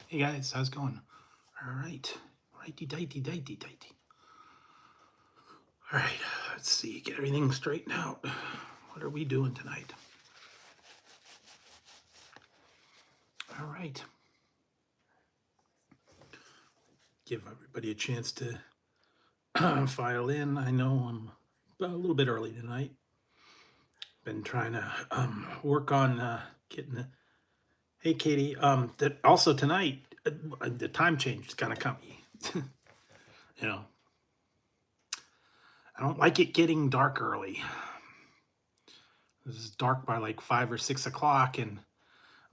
Hey guys, how's it going? All right, righty-tighty-tighty-tighty. All right, let's see, get everything straightened out. What are we doing tonight? All right. Give everybody a chance to file in. I know I'm a little bit early tonight. Been trying to work on getting the. Hey, Katie. That also tonight, the time change is kind of coming. You know, I don't like it getting dark early. This is dark by like 5 or 6 o'clock, and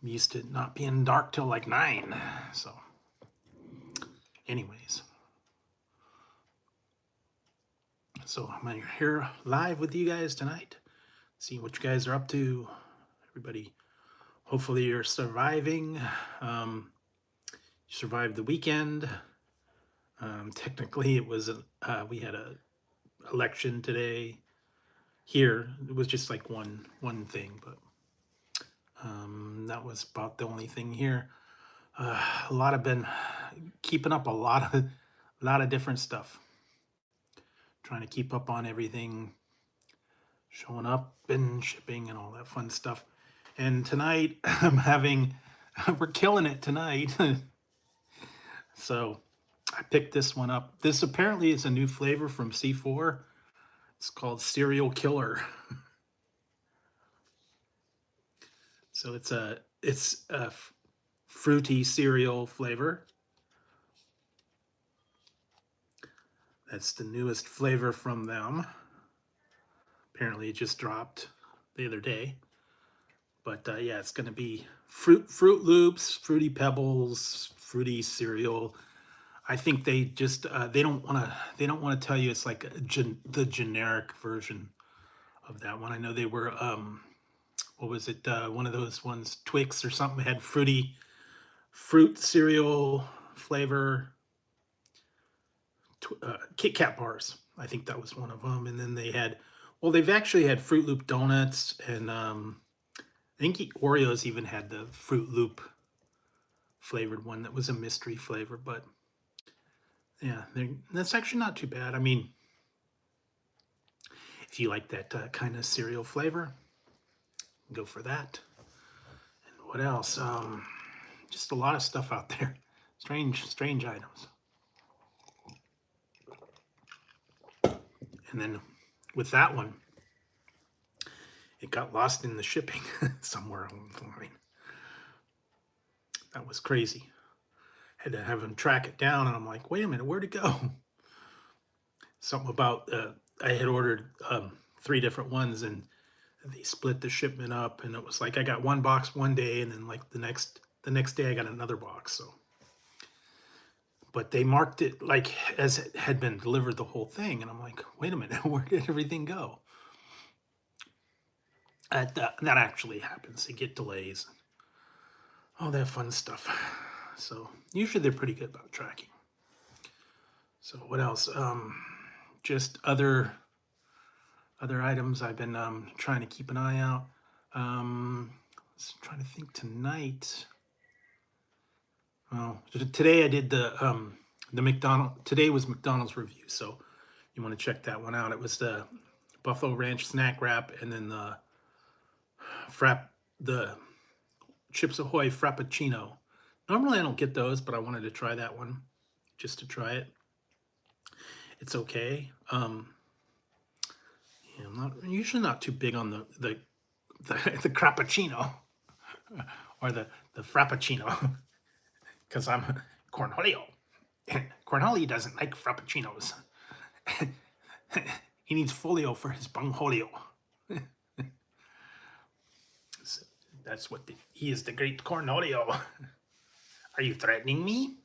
I'm used to not being dark till like 9. So, anyways, so I'm here live with you guys tonight. See what you guys are up to. Everybody, hopefully you're surviving. You survived the weekend. Technically, it was we had a election today. Here, it was just like one thing, but that was about the only thing here. A lot of been keeping up a lot of different stuff. Trying to keep up on everything, showing up and shipping and all that fun stuff. And tonight I'm having, we're killing it tonight. So I picked this one up. This apparently is a new flavor from C4. It's called Serial Killer. So it's a fruity cereal flavor. That's the newest flavor from them. Apparently it just dropped the other day. But yeah, it's going to be Fruit Loops, Fruity Pebbles, fruity cereal. I think they just they don't want to tell you it's like the generic version of that one. I know they were what was it? One of those ones, Twix or something, had fruit cereal flavor. Kit Kat bars. I think that was one of them. And then they had, well, they've actually had Fruit Loop donuts, and I think Oreos even had the Fruit Loop flavored one that was a mystery flavor. But yeah, that's actually not too bad. I mean, if you like that kind of cereal flavor, go for that. And what else? Just a lot of stuff out there. Strange items. And then with that one, it got lost in the shipping somewhere along the line. That was crazy. Had to have him track it down, and I'm like, wait a minute, where'd it go? Something about I had ordered 3 different ones, and they split the shipment up, and it was like I got one box one day, and then like the next day I got another box. So, but they marked it like as it had been delivered the whole thing, and I'm like, wait a minute, where did everything go? That actually happens. They get delays, all that fun stuff. So usually they're pretty good about tracking. So what else? Just other items I've been trying to keep an eye out. Trying to think tonight. Oh, today I did the McDonald's. Today was McDonald's review, so you want to check that one out. It was the Buffalo Ranch snack wrap, and then the Chips Ahoy Frappuccino. Normally I don't get those, but I wanted to try that one just to try it. It's okay. Yeah, I'm usually not too big on the crappuccino or the frappuccino because I'm Cornholio. Cornholio doesn't like frappuccinos. He needs folio for his bungholio. That's what he is, the great Cornholio. Are you threatening me?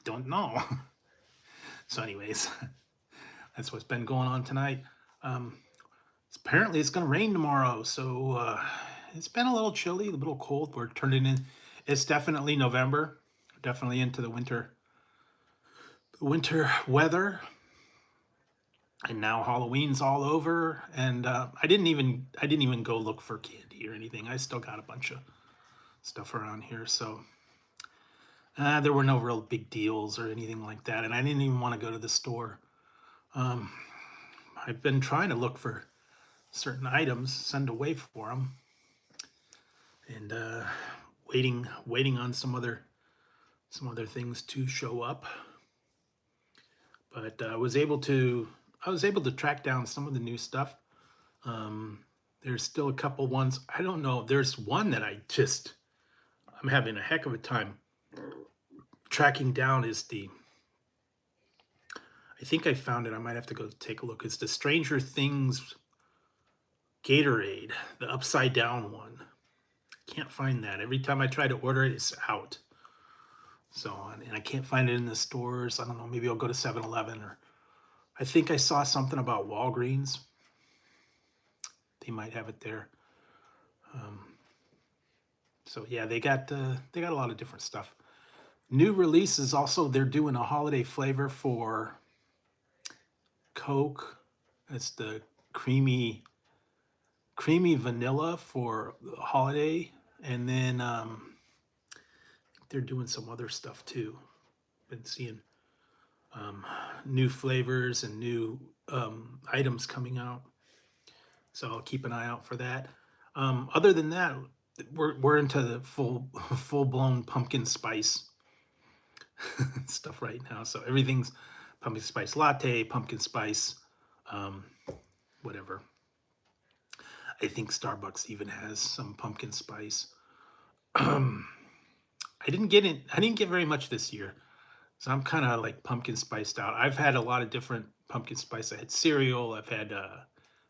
Don't know. So anyways, that's what's been going on tonight. Apparently it's going to rain tomorrow, so it's been a little chilly, a little cold. We're turning in. It's definitely November, definitely into the winter weather. And now Halloween's all over, and I didn't even go look for candy or anything. I still got a bunch of stuff around here, so There were no real big deals or anything like that, and I didn't even want to go to the store. Um, I've been trying to look for certain items, send away for them, and waiting on some other things to show up. But I was able to track down some of the new stuff. Um, there's still a couple ones. I don't know. There's one that I'm having a heck of a time tracking down. I think I found it. I might have to go take a look. It's the Stranger Things Gatorade, the upside down one. Can't find that. Every time I try to order it, it's out. So, and I can't find it in the stores. I don't know. Maybe I'll go to 7-Eleven, or I think I saw something about Walgreens. They might have it there. Um, so yeah, they got a lot of different stuff. New releases also. They're doing a holiday flavor for Coke. It's the creamy vanilla for the holiday, and then they're doing some other stuff too. Been seeing um, new flavors and new items coming out, so I'll keep an eye out for that. Other than that, we're into the full blown pumpkin spice stuff right now. So everything's pumpkin spice latte, pumpkin spice, um, whatever. I think Starbucks even has some pumpkin spice. I didn't get it. I didn't get very much this year, so I'm kind of like pumpkin spiced out. I've had a lot of different pumpkin spice. I had cereal. I've had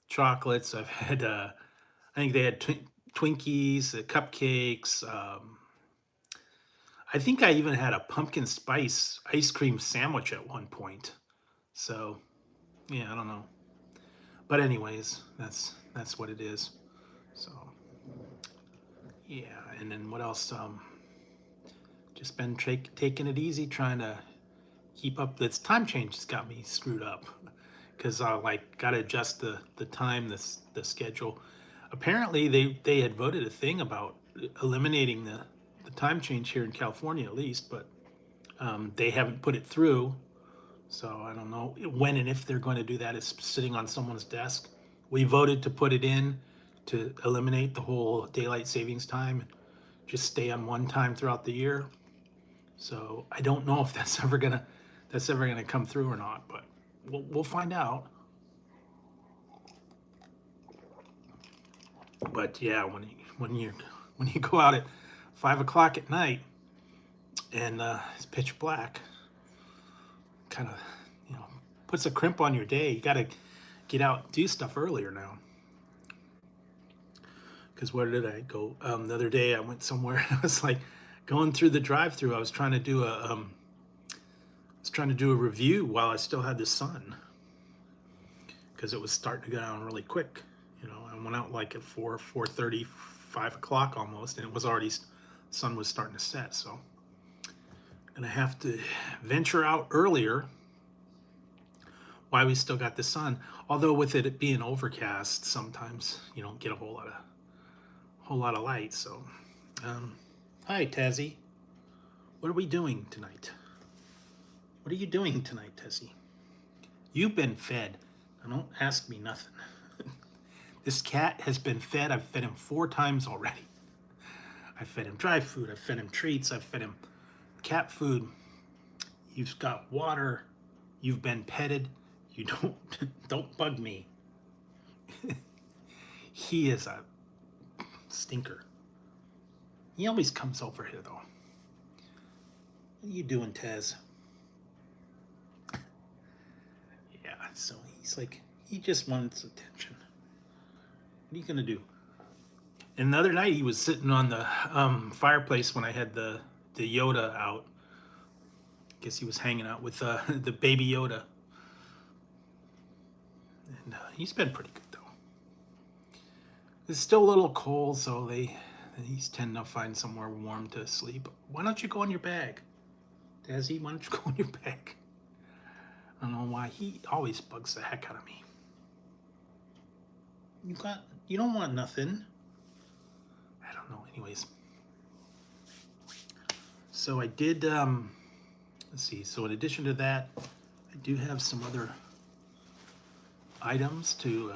chocolates. I've had. I think they had Twinkies, cupcakes. I think I even had a pumpkin spice ice cream sandwich at one point. So yeah, I don't know. But anyways, that's what it is. So yeah, and then what else? Just been taking it easy, trying to keep up. This time change has got me screwed up because I like got to adjust the time, the schedule. Apparently, they had voted a thing about eliminating the time change here in California, at least, but they haven't put it through. So I don't know when and if they're going to do that. It's sitting on someone's desk. We voted to put it in to eliminate the whole daylight savings time, just stay on one time throughout the year. So I don't know if that's ever gonna come through or not, but we'll find out. But yeah, when you go out at 5 o'clock at night and it's pitch black, kind of puts a crimp on your day. You got to get out and do stuff earlier now. Because where did I go? The other day I went somewhere. I was like going through the drive-through. I was trying to do a review while I still had the sun, because it was starting to go down really quick. I went out like at 4:30, 5 o'clock almost, and it was already sun was starting to set. So I'm gonna have to venture out earlier while we still got the sun. Although with it being overcast, sometimes you don't get a whole lot of light. So, hi Tazzy, what are we doing tonight? What are you doing tonight, Tessie? You've been fed. Now don't ask me nothing. This cat has been fed. I've fed him 4 times already. I've fed him dry food. I've fed him treats. I've fed him cat food. You've got water. You've been petted. You don't bug me. He is a stinker. He always comes over here though. What are you doing, Tez? Yeah, so he's like, he just wants attention. What are you gonna do? And the other night he was sitting on the fireplace when I had the Yoda out. Guess he was hanging out with the baby Yoda. And he's been pretty good though. It's still a little cold, so he's tending to find somewhere warm to sleep. Why don't you go in your bag? Dazzy, why don't you go in your bag? I don't know why he always bugs the heck out of me. You don't want nothing. I don't know, anyways. So I did, let's see, so in addition to that, I do have some other items to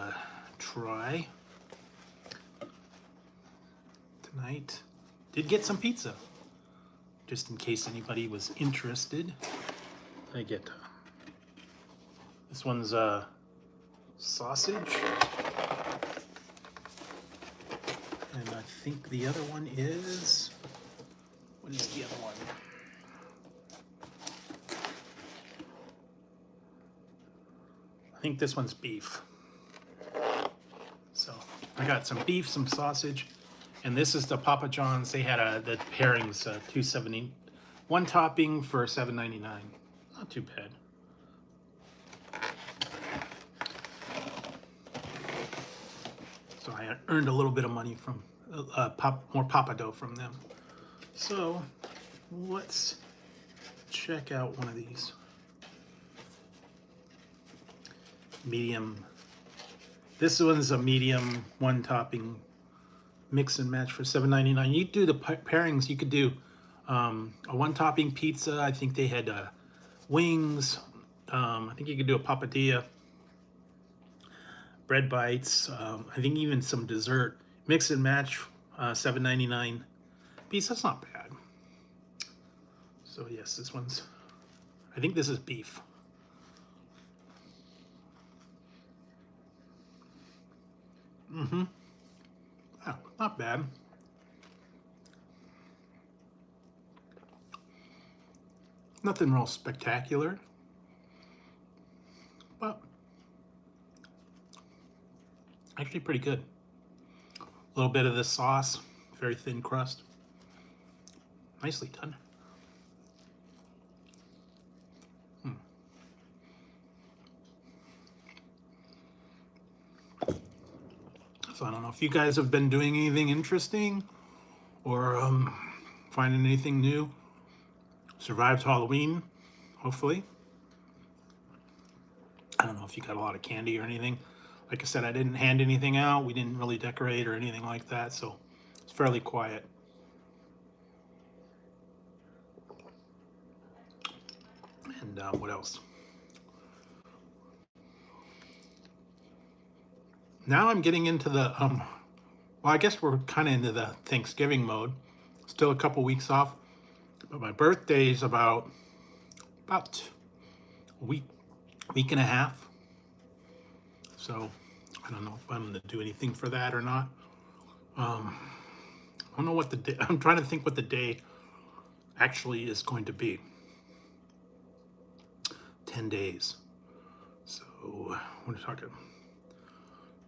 try tonight. Did get some pizza, just in case anybody was interested. I get this one's sausage, and I think the other one is, what is the other one? I think this one's beef. So I got some beef, some sausage, and this is the Papa John's. They had the pairings, $2.70, one topping for $7.99. Not too bad. So I earned a little bit of money from more Papa Dough from them. So let's check out one of these. Medium. This one's a medium, one topping mix and match for $7.99. You do the pairings. You could do a one topping pizza. I think they had wings. I think you could do a papadilla, bread bites. I think even some dessert. Mix and match, $7.99 piece. That's not bad. So yes, this one's, I think this is beef. Oh, not bad. Nothing real spectacular, but actually pretty good. A little bit of this sauce, very thin crust. Nicely done. So I don't know if you guys have been doing anything interesting or finding anything new. Survived Halloween, hopefully. I don't know if you got a lot of candy or anything. Like I said, I didn't hand anything out. We didn't really decorate or anything like that, so it's fairly quiet. And what else? Now I'm getting into the, well, I guess we're kind of into the Thanksgiving mode. Still a couple weeks off, but my birthday is about a week and a half. So I don't know if I'm going to do anything for that or not. I don't know what the day, I'm trying to think what the day actually is going to be. 10 days. So we're talking.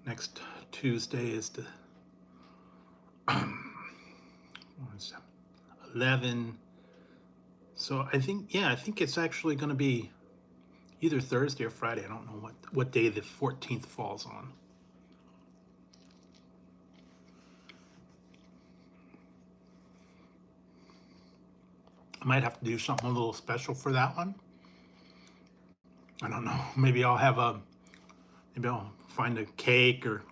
Next Tuesday is the 11. So I think it's actually going to be either Thursday or Friday. I don't know what day the 14th falls on. I might have to do something a little special for that one. I don't know. Maybe I'll have maybe I'll find a cake or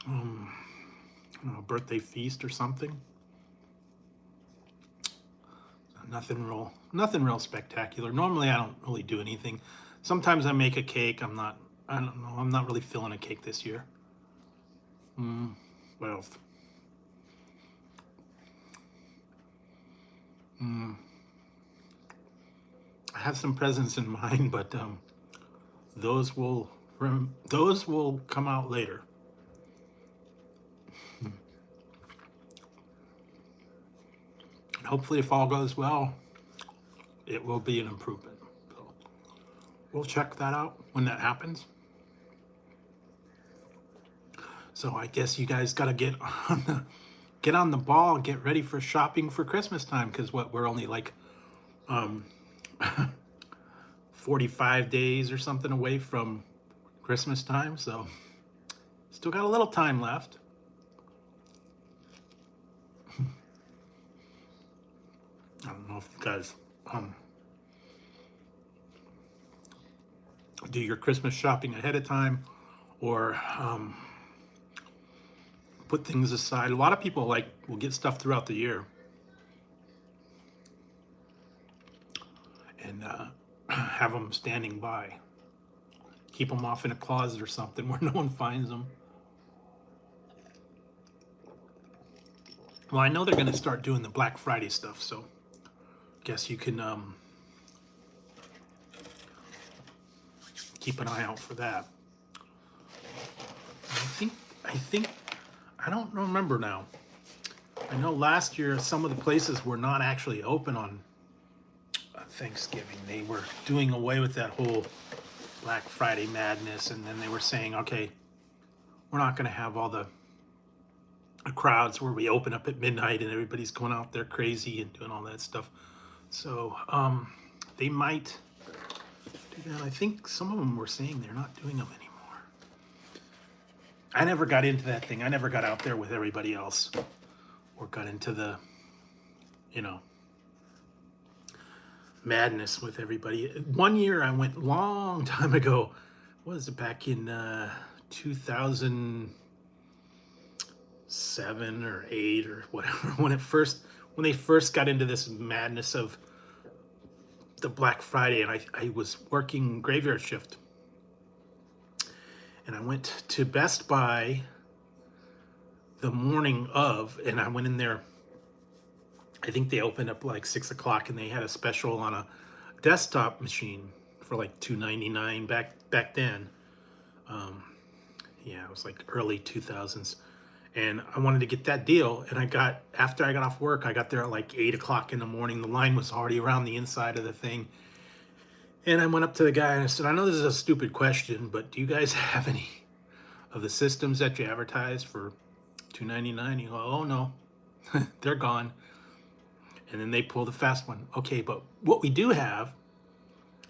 a birthday feast or something. Nothing real spectacular. Normally I don't really do anything. Sometimes I make a cake. I don't know. I'm not really feeling a cake this year. What else? I have some presents in mind, but those will come out later. Hopefully, if all goes well, it will be an improvement. So we'll check that out when that happens. So I guess you guys got to get on the ball, get ready for shopping for Christmas time, because we're only like 45 days or something away from Christmas time, so still got a little time left. I don't know if you guys do your Christmas shopping ahead of time or put things aside. A lot of people will get stuff throughout the year. and have them standing by. Keep them off in a closet or something where no one finds them. Well, I know they're going to start doing the Black Friday stuff, so guess you can keep an eye out for that. I think, I don't remember now. I know last year some of the places were not actually open on Thanksgiving. They were doing away with that whole Black Friday madness, and then they were saying, okay, we're not going to have all the crowds where we open up at midnight and everybody's going out there crazy and doing all that stuff. So they might do that. I think some of them were saying they're not doing them anymore. I never got into that thing. I never got out there with everybody else or got into the, you know, madness with everybody. One year I went, long time ago, what was it, back in 2007 or 8 or whatever, when they first got into this madness of the Black Friday, and I was working graveyard shift, and I went to Best Buy the morning of, and I went in there. I think they opened up like 6 o'clock, and they had a special on a desktop machine for like $2.99 back then. Yeah, it was like early 2000s, and I wanted to get that deal. And after I got off work, I got there at like 8 o'clock in the morning. The line was already around the inside of the thing, and I went up to the guy and I said, "I know this is a stupid question, but do you guys have any of the systems that you advertise for $2.99?" He goes, "Oh no, they're gone." And then they pull the fast one. Okay, but what we do have,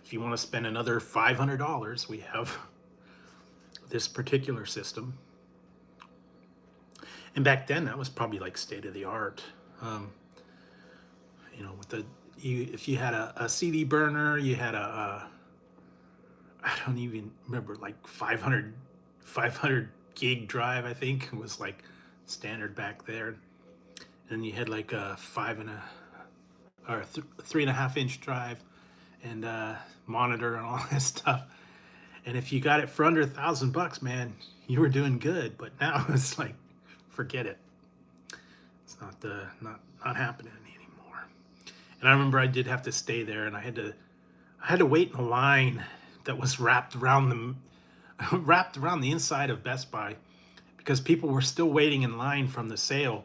if you want to spend another $500, we have this particular system. And back then, that was probably like state of the art. You know, with if you had a CD burner, you had I don't even remember, like 500 gig drive, I think, it was like standard back there. And you had like a 3.5 inch drive and monitor and all that stuff. And if you got it for under $1,000, man, you were doing good. But now it's like, forget it. It's not happening anymore. And I remember I did have to stay there, and I had to wait in a line that was wrapped around the inside of Best Buy, because people were still waiting in line from the sale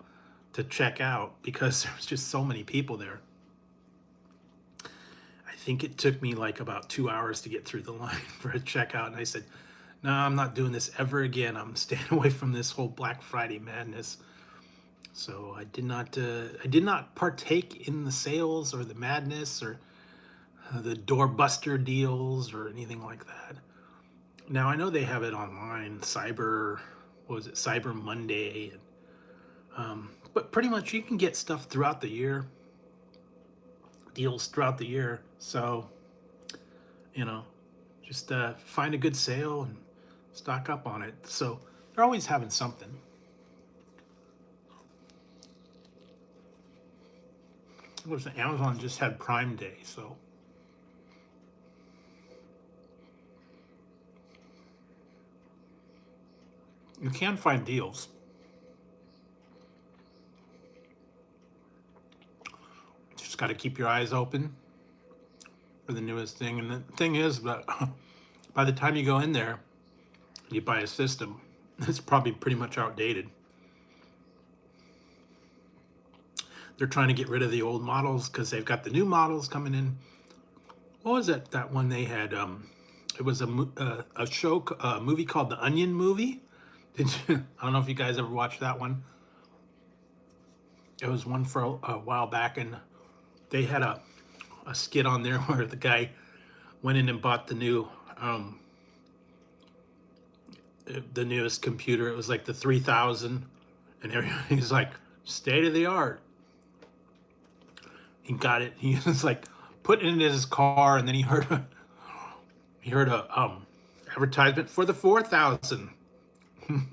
to check out because there was just so many people there. I think it took me like about 2 hours to get through the line for a checkout, and I said, "No, I'm not doing this ever again. I'm staying away from this whole Black Friday madness." So I did not partake in the sales or the madness or the doorbuster deals or anything like that. Now I know they have it online, Cyber Monday, but pretty much you can get stuff throughout the year, deals throughout the year. So, you know, just find a good sale and stock up on it. So they're always having something. Amazon just had Prime Day, so you can find deals. Just got to keep your eyes open for the newest thing. And the thing is, but by the time you go in there, you buy a system, it's probably pretty much outdated. They're trying to get rid of the old models because they've got the new models coming in. What was it? That one they had? It was a movie called The Onion Movie. I don't know if you guys ever watched that one. It was one for a while back, and they had a skit on there where the guy went in and bought the newest computer. It was like the 3000, and everybody's like, state of the art. He got it. He was like putting it in his car, and then he heard a advertisement for the 4000. And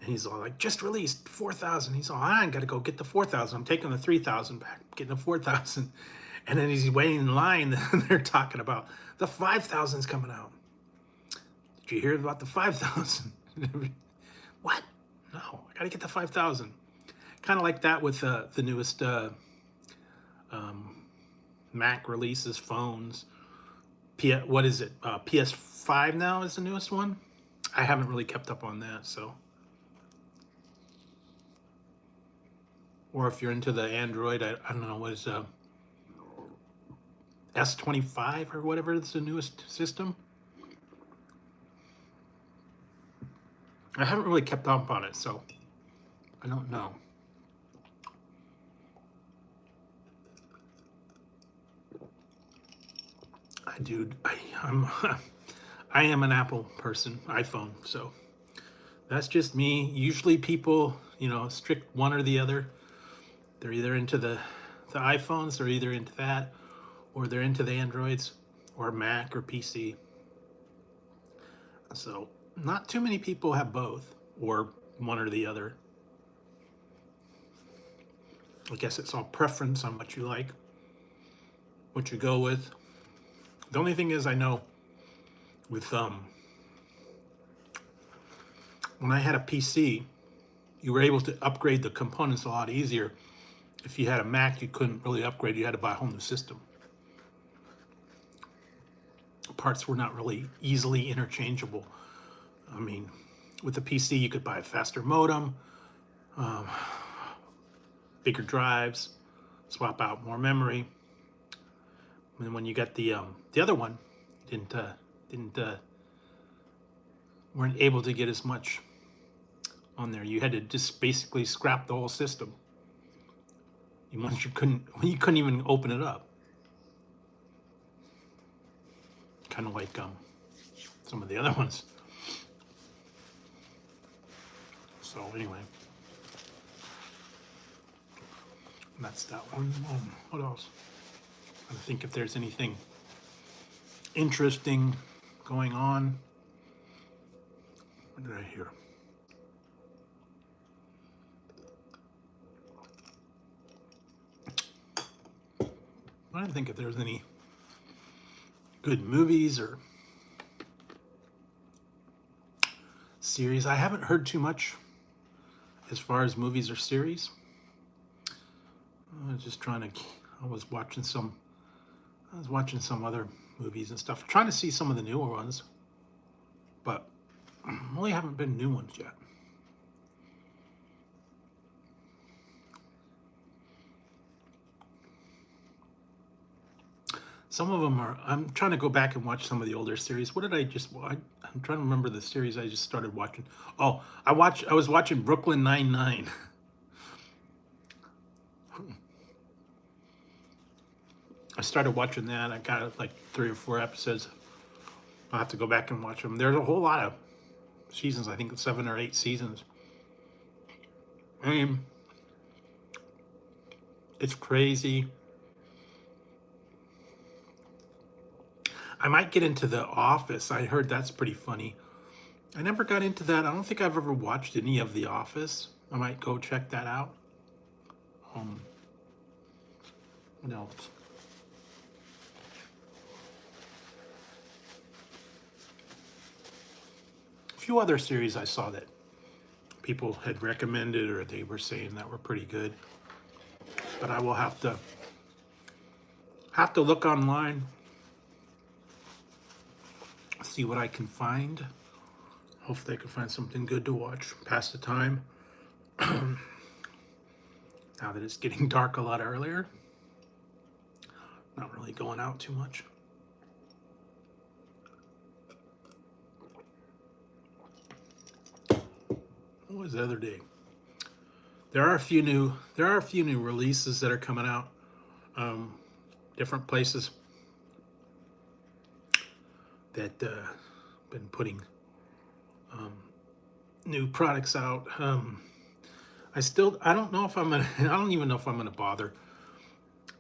he's all like, just released 4000. He's all, I ain't got to go get the 4000. I'm taking the 3000 back, getting the 4000. And then he's waiting in line, and they're talking about the 5,000's coming out. Did you hear about the 5,000? What? No, I gotta get the 5,000. Kind of like that with the newest Mac releases, phones. What is it? PS5 now is the newest one. I haven't really kept up on that, so. Or if you're into the Android, I don't know, what is S25 or whatever is the newest system. I haven't really kept up on it, so I don't know. I am an Apple person, iPhone, so that's just me. Usually people, strict one or the other. They're either into the iPhones, they're either into that, or they're into the Androids, or Mac or PC. So not too many people have both, or one or the other. I guess it's all preference on what you like, what you go with. The only thing is, I know with when I had a PC, you were able to upgrade the components a lot easier. If you had a Mac, you couldn't really upgrade. You had to buy a whole new system. Parts were not really easily interchangeable. I mean, with the PC, you could buy a faster modem, bigger drives, swap out more memory. And when you got the other one, you weren't able to get as much on there. You had to just basically scrap the whole system. Once you couldn't even open it up. Kind of like some of the other ones. So anyway, that's that one. What else? I think if there's anything interesting going on. What did I hear? I don't think if there's any good movies or series. I haven't heard too much as far as movies or series. I was just trying to. I was watching some other movies and stuff, trying to see some of the newer ones, but really haven't been new ones yet. Some of them are. I'm trying to go back and watch some of the older series. What did I just watch? I'm trying to remember the series I just started watching. Oh, I was watching Brooklyn Nine-Nine. I started watching that. I got like 3 or 4 episodes. I'll have to go back and watch them. There's a whole lot of seasons. I think 7 or 8 seasons. I mean, it's crazy. I might get into The Office. I heard that's pretty funny. I never got into that. I don't think I've ever watched any of The Office. I might go check that out. What else? A few other series I saw that people had recommended or they were saying that were pretty good. But I will have to look online, see what I can find. Hopefully I can find something good to watch, pass the time. Now that it's getting dark a lot earlier. Not really going out too much. What was the other day? There are a few new releases that are coming out. Different places that been putting new products out. I don't know if I'm gonna. I don't even know if I'm gonna bother.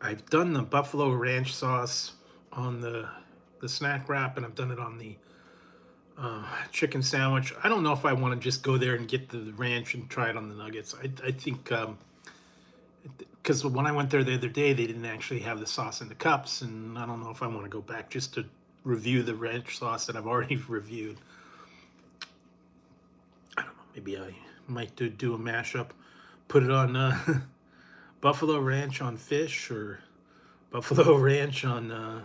I've done the buffalo ranch sauce on the snack wrap, and I've done it on the chicken sandwich. I don't know if I want to just go there and get the ranch and try it on the nuggets. I think because when I went there the other day, they didn't actually have the sauce in the cups, and I don't know if I want to go back just to review the ranch sauce that I've already reviewed. I don't know. Maybe I might do a mashup, put it on Buffalo Ranch on fish, or Buffalo Ranch on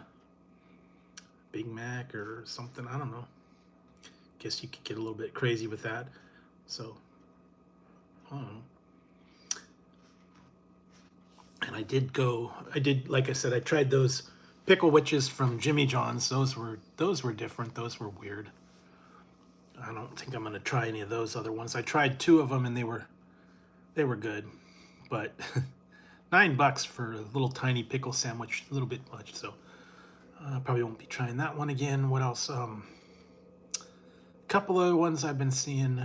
Big Mac or something. I don't know. Guess you could get a little bit crazy with that. So, I don't know. And like I said, I tried those pickle witches from Jimmy John's. Those were different. Those were weird. I don't think I'm gonna try any of those other ones. I tried 2 of them and they were good, but $9 for a little tiny pickle sandwich, a little bit much. So probably won't be trying that one again. What else? A couple other ones I've been seeing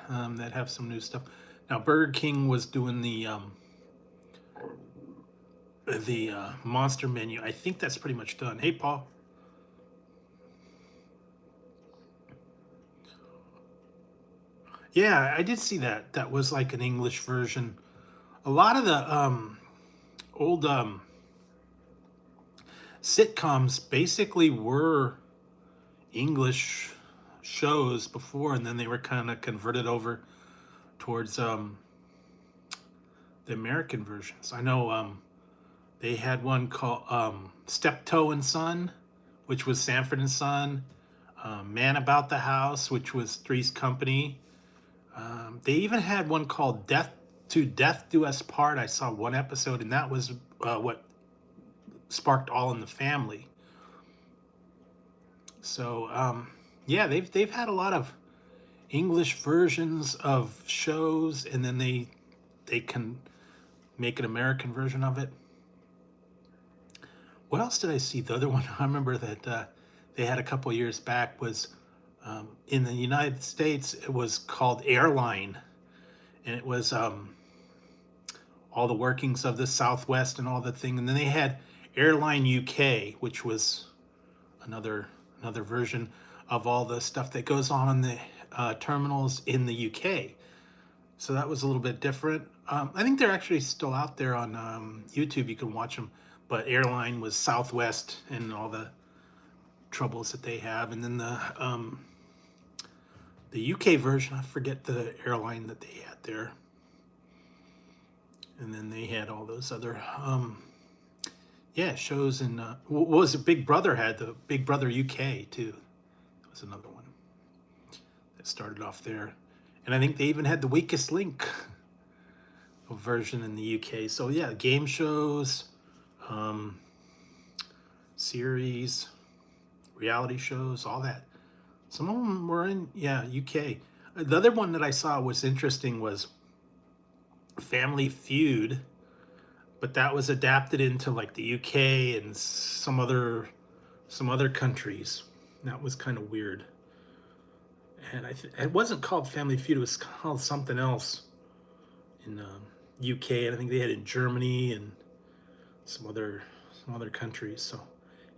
that have some new stuff. Now Burger King was doing the monster menu. I think that's pretty much done. Hey, Paul. Yeah, I did see that. That was like an English version. A lot of the old sitcoms basically were English shows before, and then they were kind of converted over towards the American versions. I know they had one called Steptoe and Son, which was Sanford and Son. Man About the House, which was Three's Company. They even had one called Death Do Us Part. I saw one episode, and that was what sparked All in the Family. So yeah, they've had a lot of English versions of shows, and then they can make an American version of it. What else did I see? The other one I remember that they had a couple years back was in the United States. It was called Airline, and it was all the workings of the Southwest and all the thing. And then they had Airline UK, which was another version of all the stuff that goes on in the terminals in the UK. So that was a little bit different. I think they're actually still out there on YouTube. You can watch them. But Airline was Southwest and all the troubles that they have. And then the UK version, I forget the airline that they had there. And then they had all those other shows. And what was it? Big Brother had the Big Brother UK too. That was another one that started off there. And I think they even had the Weakest Link version in the UK. So yeah, game shows, series, reality shows, all that. Some of them were in UK. The other one that I saw was interesting was Family Feud, but that was adapted into like the UK and some other countries. That was kind of weird. And it wasn't called Family Feud. It was called something else in UK, and I think they had it in Germany and some other countries. So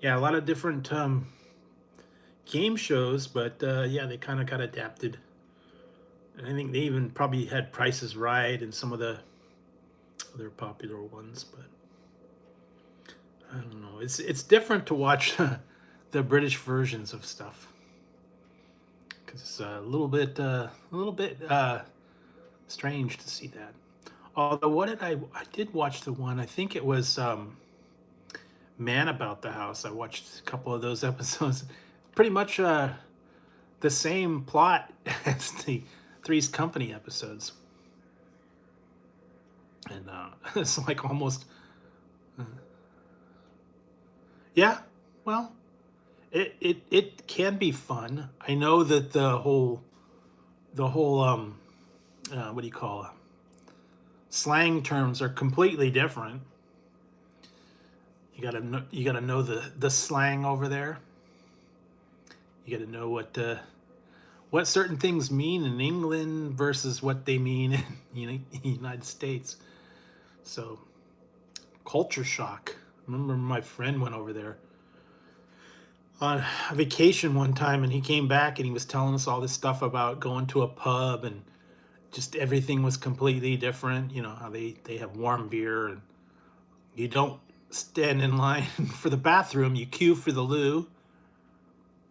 yeah, a lot of different game shows, but yeah, they kind of got adapted. And I think they even probably had Price is Right and some of the other popular ones, but I don't know. It's different to watch the British versions of stuff, because it's a little bit strange to see that. Although I did watch the one, I think it was Man About the House. I watched a couple of those episodes. Pretty much the same plot as the Three's Company episodes. And it's like almost yeah, well, it can be fun. I know that the whole what do you call it? Slang terms are completely different. You gotta know the slang over there. You gotta know what certain things mean in England versus what they mean in the United States. So culture shock. I remember my friend went over there on a vacation one time, and he came back and he was telling us all this stuff about going to a pub and just everything was completely different. You know how they have warm beer, and you don't stand in line for the bathroom. You queue for the loo.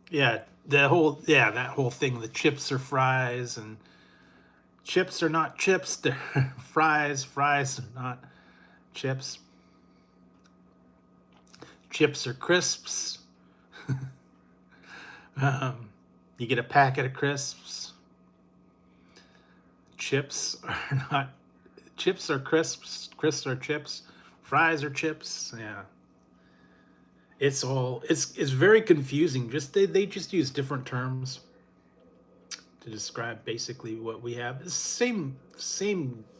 Yeah, that whole thing. The chips are fries, and chips are not chips. They're fries. Fries are not chips. Chips are crisps. You get a packet of crisps. Chips are not chips are crisps. Crisps are chips. Fries are chips. Yeah. It's very confusing. Just they just use different terms to describe basically what we have. It's same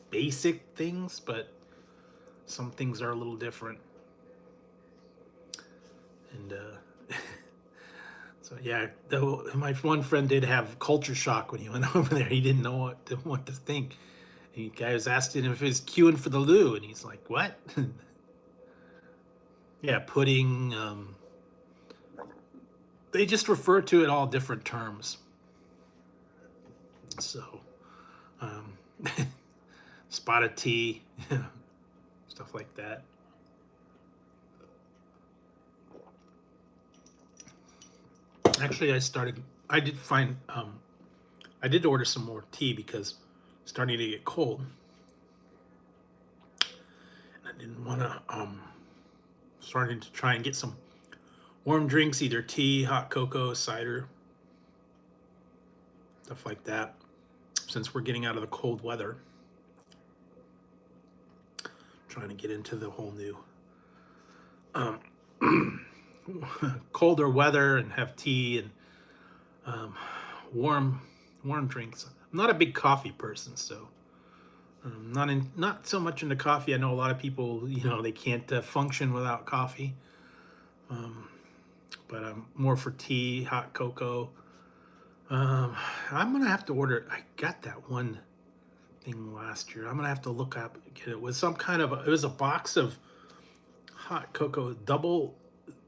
basic things, but some things are a little different. And so yeah, though my one friend did have culture shock when he went over there. He didn't know what to think. And the guy was asking him if he was queuing for the loo, and he's like, "What?" Yeah, pudding. They just refer to it all different terms. So, um, spotted tea, stuff like that. Actually, I did find, I did order some more tea because it's starting to get cold. And I didn't want to, starting to try and get some warm drinks, either tea, hot cocoa, cider, stuff like that, since we're getting out of the cold weather. Trying to get into the whole new colder weather and have tea and warm drinks. I'm not a big coffee person, so not so much into coffee. I know a lot of people, they can't function without coffee, but I'm more for tea, hot cocoa. I'm gonna have to order. I got that one thing last year. I'm gonna have to look up. It was some kind of. It was a box of hot cocoa, double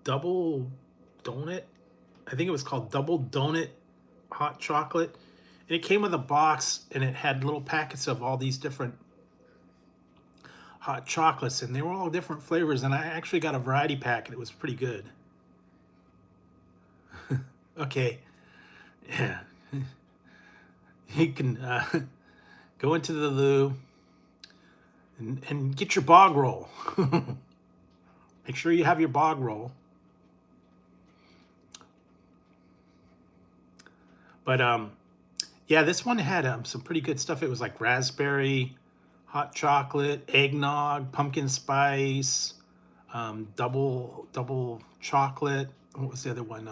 donut. I think it was called double donut hot chocolate, and it came with a box, and it had little packets of all these different hot chocolates, and they were all different flavors. And I actually got a variety pack, and it was pretty good. Okay, yeah, you can go into the loo and get your bog roll. Make sure you have your bog roll. But yeah, this one had some pretty good stuff. It was like raspberry, hot chocolate, eggnog, pumpkin spice, double chocolate. What was the other one?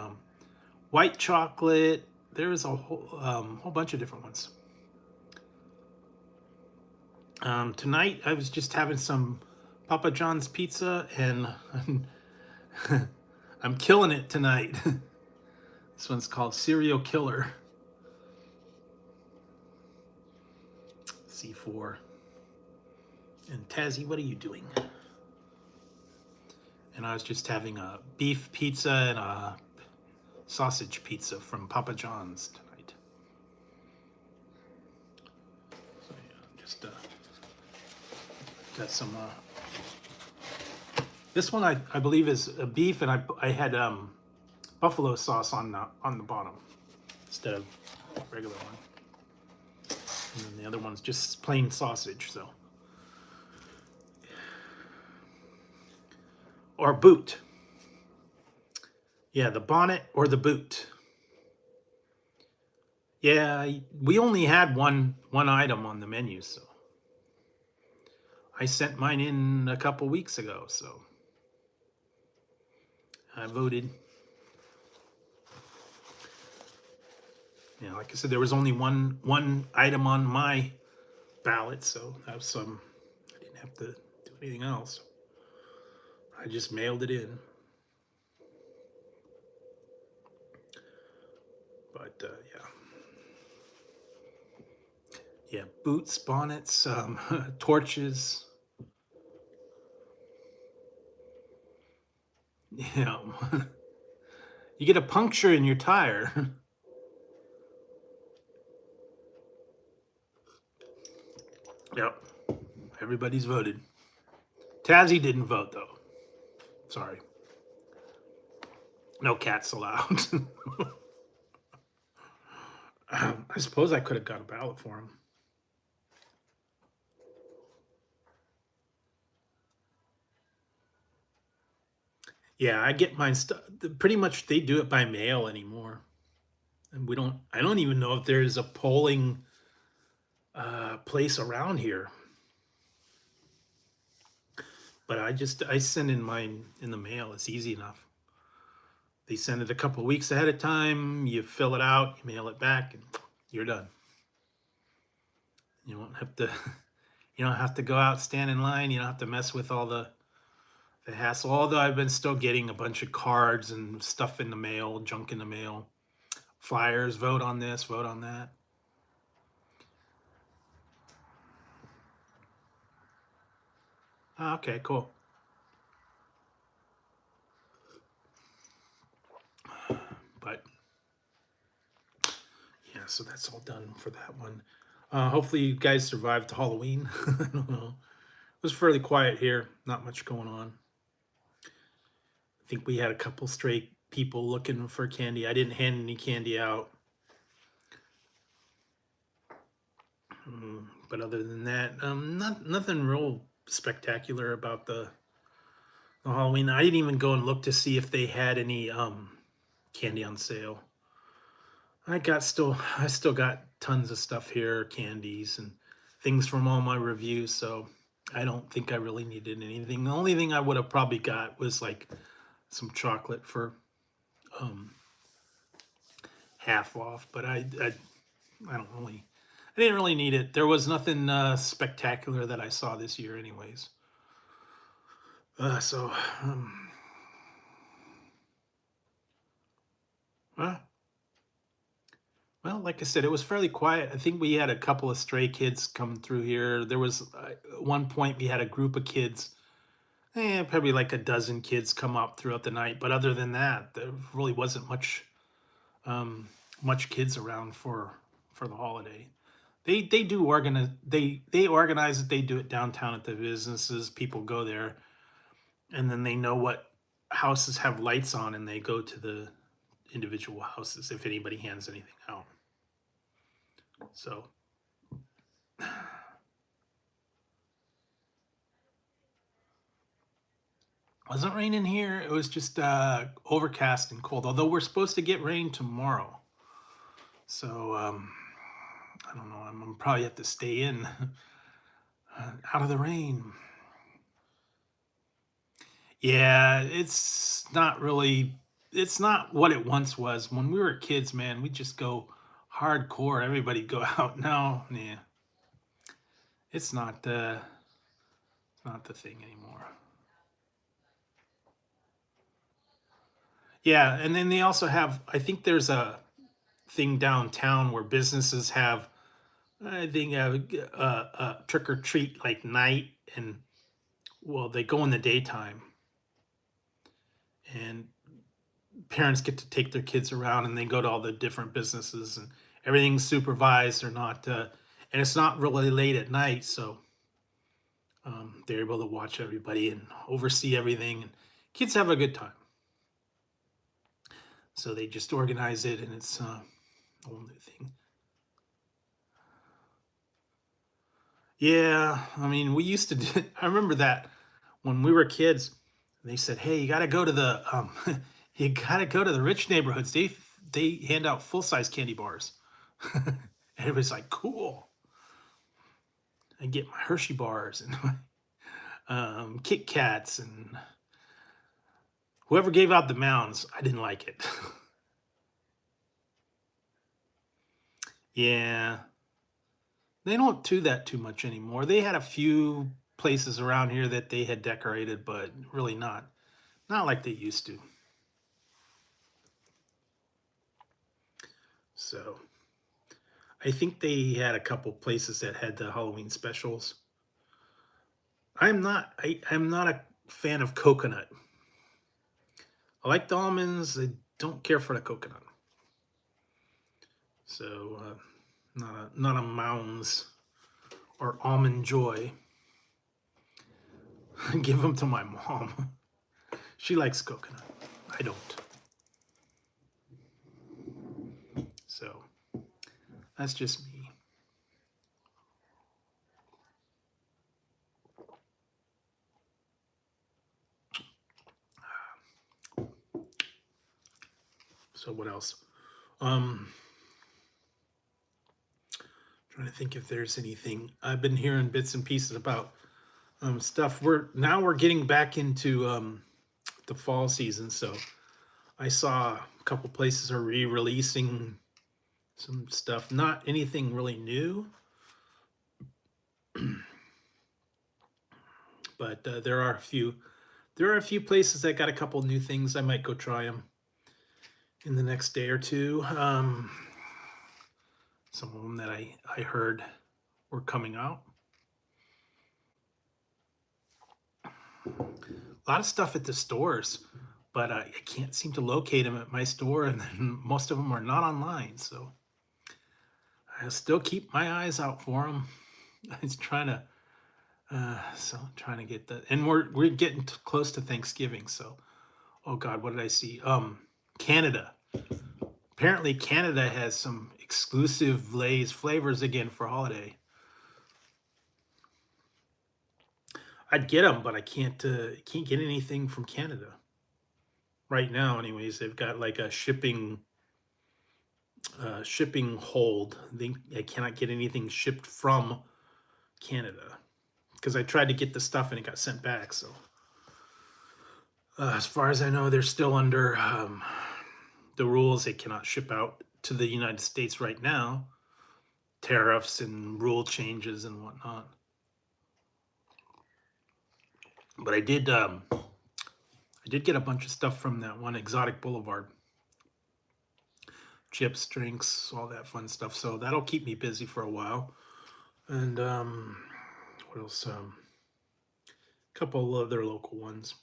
White chocolate. There was a whole bunch of different ones. Tonight I was just having some Papa John's pizza, and I'm killing it tonight. This one's called Serial Killer. C4. And Tazzy, what are you doing? And I was just having a beef pizza and a sausage pizza from Papa John's tonight. So yeah, just got some. This one I believe is a beef, and I had buffalo sauce on the bottom instead of regular one. And then the other one's just plain sausage, so. Or boot. Yeah, the bonnet or the boot. Yeah, we only had one item on the menu, so. I sent mine in a couple weeks ago, so. I voted. Yeah, like I said, there was only one item on my ballot, so that was I didn't have to do anything else. I just mailed it in. But yeah, boots, bonnets, torches. Yeah, you get a puncture in your tire. Yep. Everybody's voted. Tazzy didn't vote though. Sorry. No cats allowed. I suppose I could have got a ballot for him. Yeah, I get mine stuff. Pretty much they do it by mail anymore. And I don't even know if there's a polling place around here. But I send in mine in the mail. It's easy enough. They send it a couple weeks ahead of time. You fill it out, you mail it back, and you're done. You don't have to you don't have to go out, stand in line. You don't have to mess with all the hassle. Although I've been still getting a bunch of cards and stuff in the mail, junk in the mail, flyers, vote on this, vote on that. Oh, okay, cool. But yeah, so that's all done for that one. Hopefully you guys survived Halloween. I don't know. It was fairly quiet here. Not much going on. I think we had a couple stray people looking for candy. I didn't hand any candy out. But other than that, nothing real spectacular about the Halloween. I didn't even go and look to see if they had any candy on sale. I still got tons of stuff here, candies and things from all my reviews. So I don't think I really needed anything. The only thing I would have probably got was like some chocolate for um, half off. But I don't really, I didn't really need it. There was nothing spectacular that I saw this year, anyways. So, uh, well, like I said, it was fairly quiet. I think we had a couple of stray kids come through here. There was at one point we had a group of kids, probably like a dozen kids come up throughout the night. But other than that, there really wasn't um, much kids around for the holiday. They do organize they organize it. They do it downtown at the businesses. People go there, and then they know what houses have lights on, and they go to the individual houses if anybody hands anything out. So wasn't raining here. It was just overcast and cold. Although we're supposed to get rain tomorrow, so I don't know. I'm probably have to stay in out of the rain. Yeah, it's not really. It's not what it once was. When we were kids, man, we just go hardcore. Everybody go out now. Yeah, it's not the thing anymore. Yeah, and then they also have. I think there's a thing downtown where businesses have. I think a trick or treat like night, and well, they go in the daytime, and parents get to take their kids around, and they go to all the different businesses, and everything's supervised. They're not, and it's not really late at night, so they're able to watch everybody and oversee everything, and kids have a good time. So they just organize it, and it's a whole new thing. Yeah, I mean, we used to do. I remember that when we were kids. They said, "Hey, you got to go to the you got to go to the rich neighborhoods. They hand out full size candy bars." Everybody's like, "Cool." I get my Hershey bars and my Kit Kats and whoever gave out the mounds. I didn't like it. Yeah, they don't do that too much anymore. They had a few places around here that they had decorated, but really not like they used to. So I think they had a couple places that had the Halloween specials. I'm not a fan of coconut. I like the almonds. I don't care for the coconut. So not a mounds or Almond Joy. Give them to my mom. She likes coconut. I don't. So that's just me. So what else? Trying to think if there's anything. I've been hearing bits and pieces about stuff. We're getting back into the fall season, so I saw a couple places are re-releasing some stuff. Not anything really new, but there are a few. There are a few places that got a couple new things. I might go try them in the next day or two. Some of them that I heard were coming out. A lot of stuff at the stores, but I can't seem to locate them at my store, and then most of them are not online. So I still keep my eyes out for them. It's trying to, trying to get that, and we're getting close to Thanksgiving. So, oh God, what did I see? Canada. Apparently, Canada has some exclusive Lay's flavors again for holiday. I'd get them, but I can't get anything from Canada right now. Anyways, they've got like a shipping hold. I cannot get anything shipped from Canada because I tried to get the stuff and it got sent back. So as far as I know, they're still under the rules. They cannot ship out to the United States right now. Tariffs and rule changes and whatnot. But I did get a bunch of stuff from that one Exotic Boulevard. Chips, drinks, all that fun stuff. So that'll keep me busy for a while. And what else? A couple other local ones.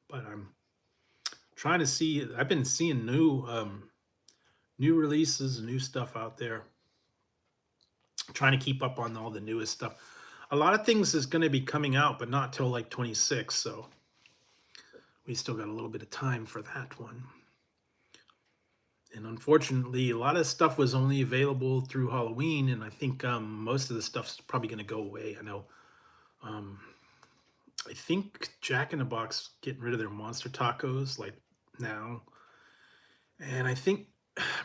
But I'm trying to see. I've been seeing new releases, new stuff out there. Trying to keep up on all the newest stuff. A lot of things is going to be coming out, but not till like 26. So we still got a little bit of time for that one. And unfortunately, a lot of stuff was only available through Halloween, and I think most of the stuff's probably going to go away. I know. I think Jack in the Box getting rid of their monster tacos like now, and I think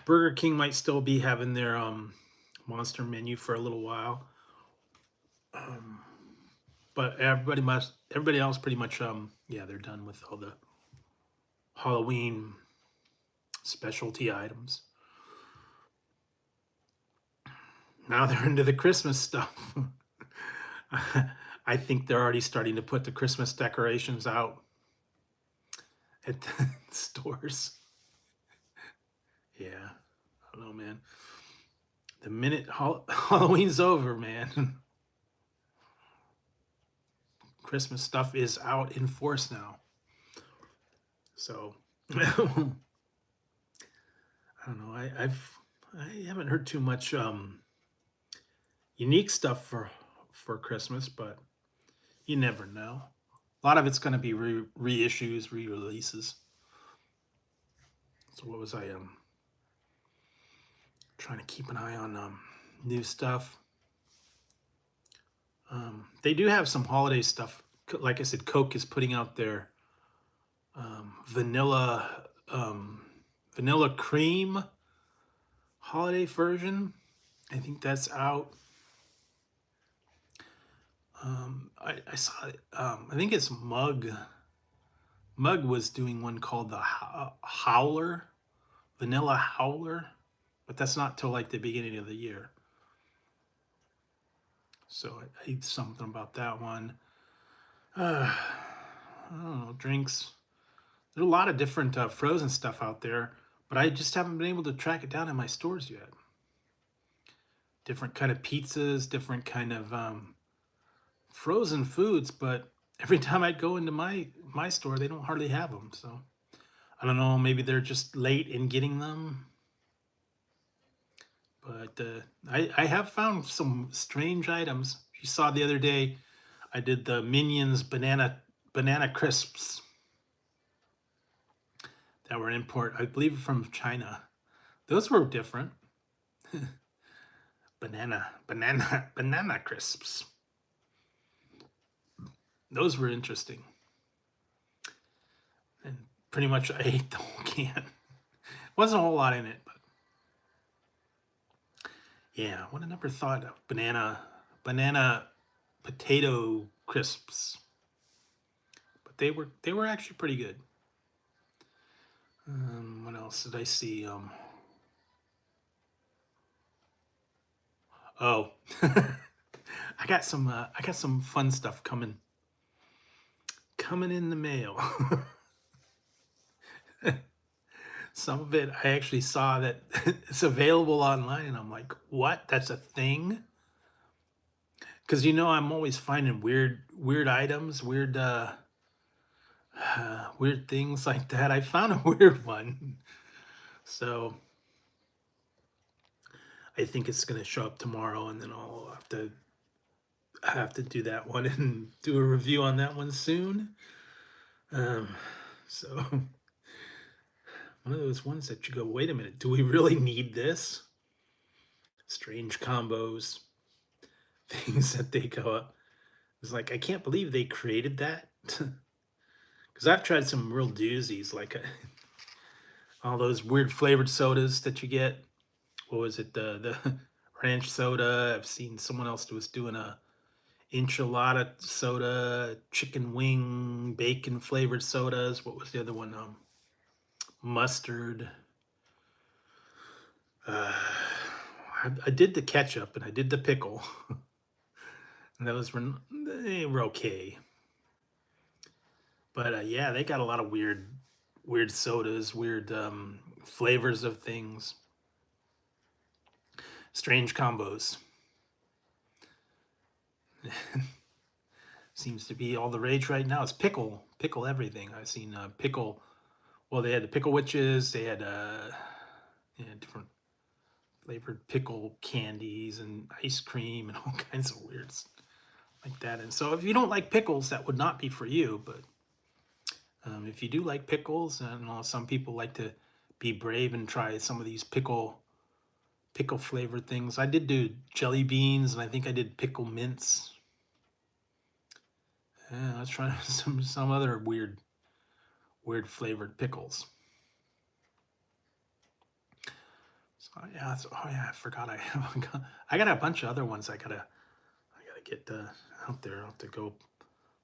Burger King might still be having their monster menu for a little while. But everybody else pretty much yeah, they're done with all the Halloween specialty items. Now they're into the Christmas stuff. I think they're already starting to put the Christmas decorations out at the stores. Yeah, I don't know, man. The minute Halloween's over, man, Christmas stuff is out in force now. So I don't know. I haven't heard too much unique stuff for Christmas, but you never know. A lot of it's going to be reissues, re-releases. So what was I trying to keep an eye on new stuff? They do have some holiday stuff. Like I said, Coke is putting out their vanilla cream holiday version. I think that's out. I saw it. I think it's Mug. Mug was doing one called the Howler, Vanilla Howler, but that's not till like the beginning of the year. So I ate something about that one. I don't know, drinks. There's a lot of different frozen stuff out there, but I just haven't been able to track it down in my stores yet. Different kind of pizzas, different kind of frozen foods, but every time I go into my store, they don't hardly have them. So I don't know, maybe they're just late in getting them. But I have found some strange items. You saw the other day, I did the Minions banana crisps that were import, I believe, from China. Those were different. Banana crisps. Those were interesting. And pretty much I ate the whole can. Wasn't a whole lot in it, but yeah, would have never thought of banana potato crisps. But they were actually pretty good. What else did I see? Oh, I got some fun stuff coming in the mail. Some of it I actually saw that it's available online, and I'm like, what? That's a thing? Because I'm always finding weird items, weird things like that. I found a weird one, so I think it's gonna show up tomorrow, and then I'll have to do that one and do a review on that one soon. So one of those ones that you go, wait a minute, do we really need this? Strange combos, things that they go up. It's like, I can't believe they created that. Because I've tried some real doozies, like all those weird flavored sodas that you get. What was it? The ranch soda. I've seen someone else was doing a enchilada soda, chicken wing, bacon flavored sodas. What was the other one? Mustard. I did the ketchup and I did the pickle, and they were okay. But yeah, they got a lot of weird sodas, weird flavors of things, strange combos. Seems to be all the rage right now. It's pickle everything. I've seen pickle. Well, they had the pickle witches. They had different flavored pickle candies and ice cream and all kinds of weirds like that. And so, if you don't like pickles, that would not be for you. But if you do like pickles, and some people like to be brave and try some of these pickle flavored things. I did do jelly beans, and I think I did pickle mints. Yeah, I was trying some other weird flavored pickles. So yeah, oh yeah, I forgot I got a bunch of other ones I gotta get out there. I'll have to go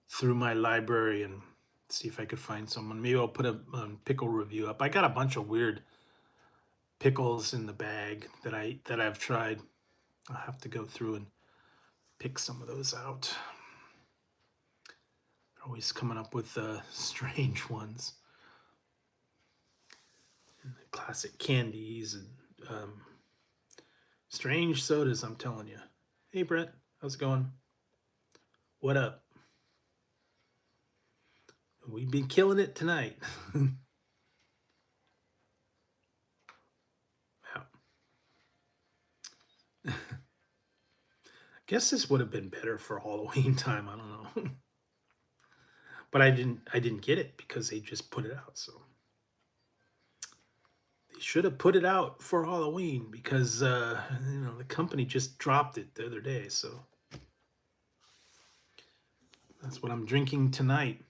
through my library and see if I could find someone. Maybe I'll put a pickle review up. I got a bunch of weird pickles in the bag that I've tried. I'll have to go through and pick some of those out. They're always coming up with strange ones. And the classic candies and strange sodas, I'm telling you. Hey, Brett, how's it going? What up? We've been killing it tonight. I guess this would have been better for Halloween time. I don't know. But I didn't get it because they just put it out. So they should have put it out for Halloween because the company just dropped it the other day. So that's what I'm drinking tonight.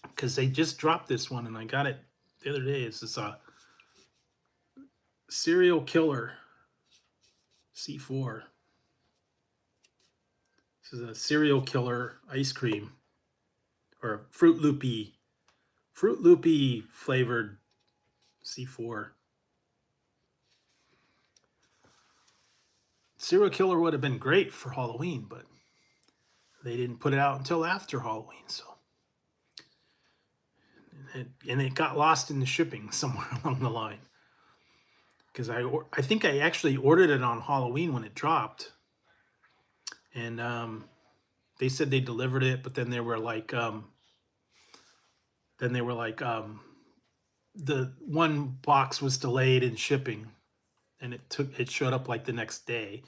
Because they just dropped this one and I got it the other day. It's this Serial Killer C4. This is a Serial Killer ice cream, or Fruit Loopy flavored C4. Serial Killer would have been great for Halloween, but they didn't put it out until after Halloween. So, and it got lost in the shipping somewhere along the line. Because I think I actually ordered it on Halloween when it dropped, and they said they delivered it, but then they were like, the one box was delayed in shipping, and it showed up like the next day.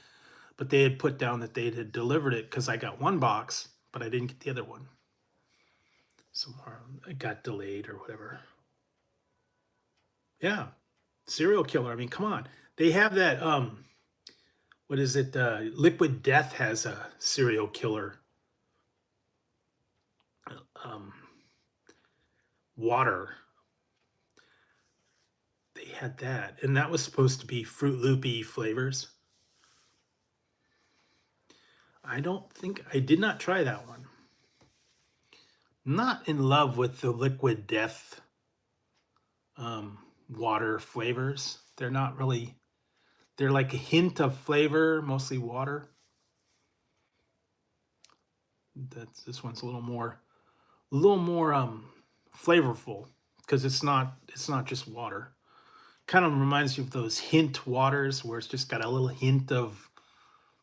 But they had put down that they had delivered it because I got one box, but I didn't get the other one. Somewhere it got delayed or whatever. Yeah, serial killer. I mean, come on. They have that. What is it? Liquid Death has a serial killer. Um, water. They had that, and that was supposed to be Fruit Loopy flavors. I don't think I did not try that one. Not in love with the Liquid Death water flavors. They're not really. They're like a hint of flavor, mostly water. This one's a little more flavorful because it's not just water. Kind of reminds you of those hint waters where it's just got a little hint of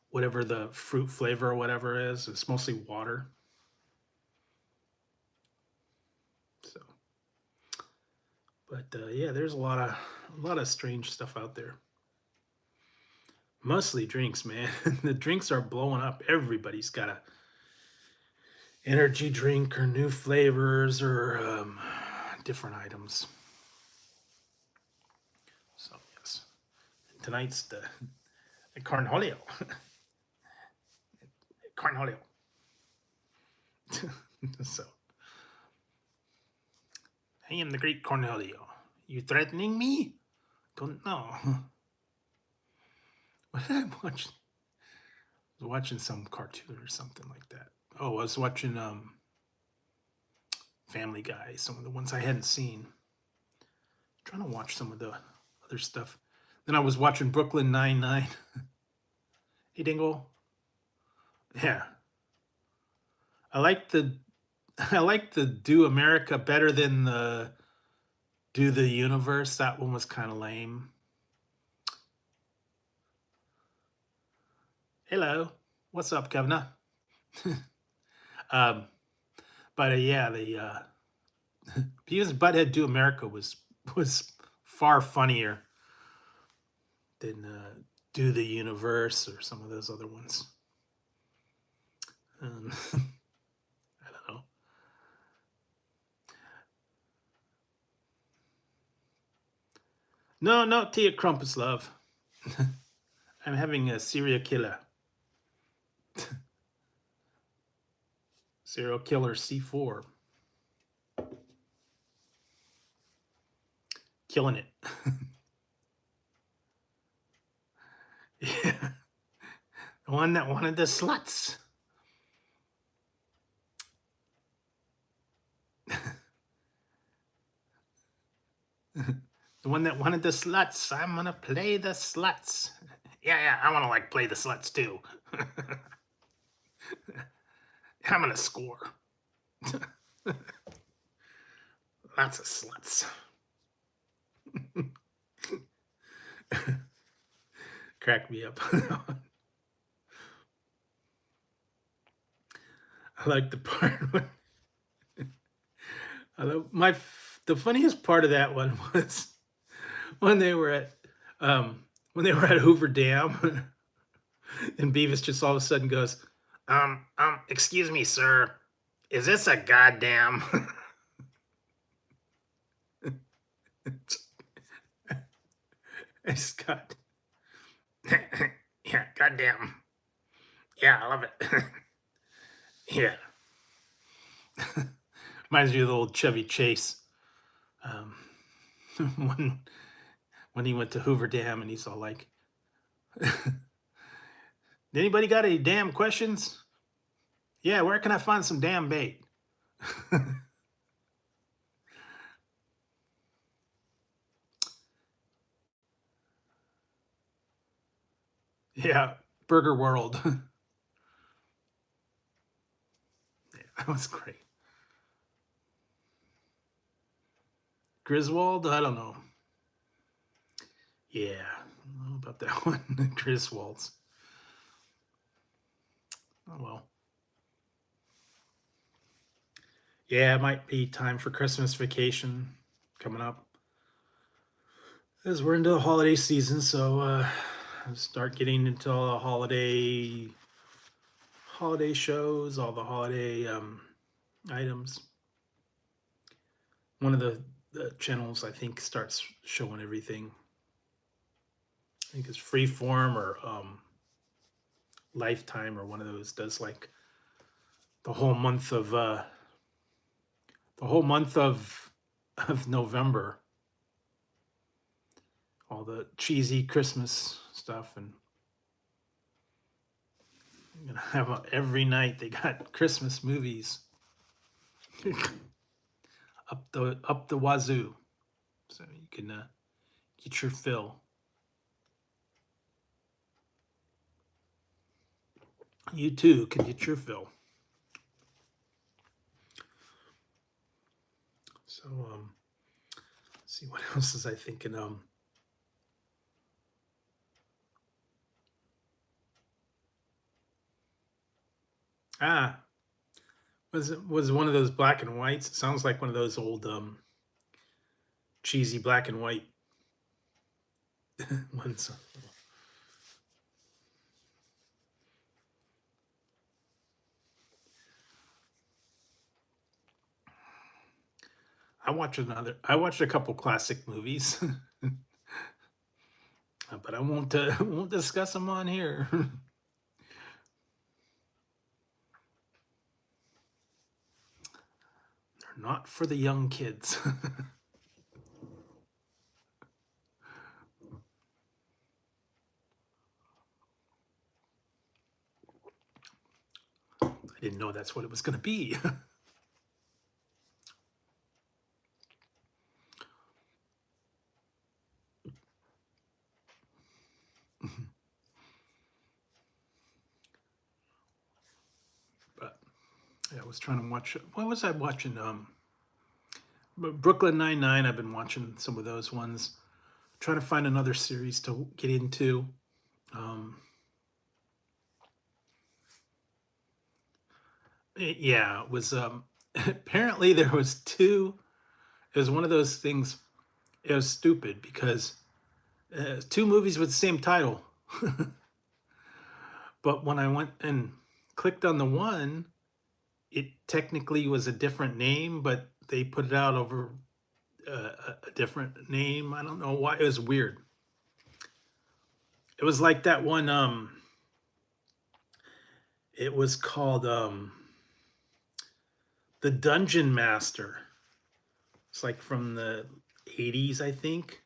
whatever the fruit flavor or whatever is. It's mostly water. So, but yeah, there's a lot of strange stuff out there. Mostly drinks, man. The drinks are blowing up. Everybody's got a energy drink or new flavors or different items. So yes, and tonight's the Cornholio. Cornholio. So, I am the great Cornholio. You threatening me? Don't know. What did I watch? I was watching some cartoon or something like that. Oh, I was watching Family Guy, some of the ones I hadn't seen. I'm trying to watch some of the other stuff. Then I was watching Brooklyn Nine-Nine. Hey, Dingle. Yeah. I like the Do America better than the Do the Universe. That one was kind of lame. Hello. What's up, Governor? um, but yeah, the Beavis and Butthead Do America was far funnier than Do the Universe or some of those other ones. I don't know. No, not Tia Crumpus, love. I'm having a serial killer. Serial killer C4. Killing it. Yeah. The one that wanted the sluts. The one that wanted the sluts. I'm gonna play the sluts. Yeah, I wanna like play the sluts too. I'm gonna score. Lots of sluts. Crack me up. I like the part when the funniest part of that one was when they were at Hoover Dam, and Beavis just all of a sudden goes, excuse me, sir, is this a goddamn? I just got, yeah, goddamn, yeah, I love it, yeah. Reminds me of the old Chevy Chase. When he went to Hoover Dam and he's all like, anybody got any damn questions? Yeah, where can I find some damn bait? Yeah, Burger World. Yeah, that was great. Griswold? I don't know. Yeah, I don't know about that one. Griswolds. Oh well. Yeah, it might be time for Christmas vacation coming up. as we're into the holiday season, so start getting into all the holiday shows, all the holiday items. One of the channels I think starts showing everything. I think it's Freeform or Lifetime or one of those does like the whole month of the whole month of November, all the cheesy Christmas stuff, and I'm gonna have every night they got Christmas movies up the wazoo, so you can get your fill. You too can get your fill. So let's see what else is I thinking. Ah, was one of those black and whites. It sounds like one of those old cheesy black and white ones. I watched a couple classic movies, but I won't discuss them on here. They're not for the young kids. I didn't know that's what it was going to be. But yeah, I was trying to watch. What was I watching? Brooklyn Nine-Nine. I've been watching some of those ones. Trying to find another series to get into. Um, yeah, it was apparently there was two. It was one of those things. It was stupid because two movies with the same title. But when I went and clicked on the one, it technically was a different name, but they put it out over a different name. I don't know why. It was weird. It was like that one. It was called the Dungeon Master. It's like from the 80s, I think,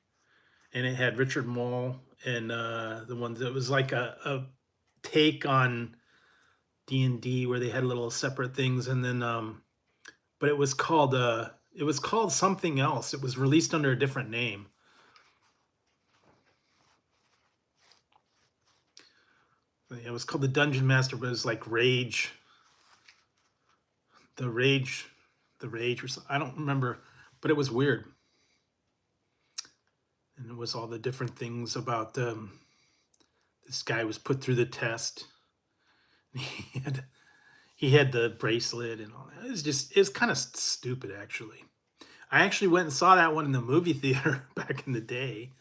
and it had Richard Mall and the one that was like a take on D&D where they had little separate things, and then but it was called something else. It was released under a different name. It was called the Dungeon Master, but it was like the Rage, the Rage or something. I don't remember, but it was weird. And it was all the different things about this guy was put through the test. He had he had the bracelet and all that. It's kind of stupid actually. I actually went and saw that one in the movie theater back in the day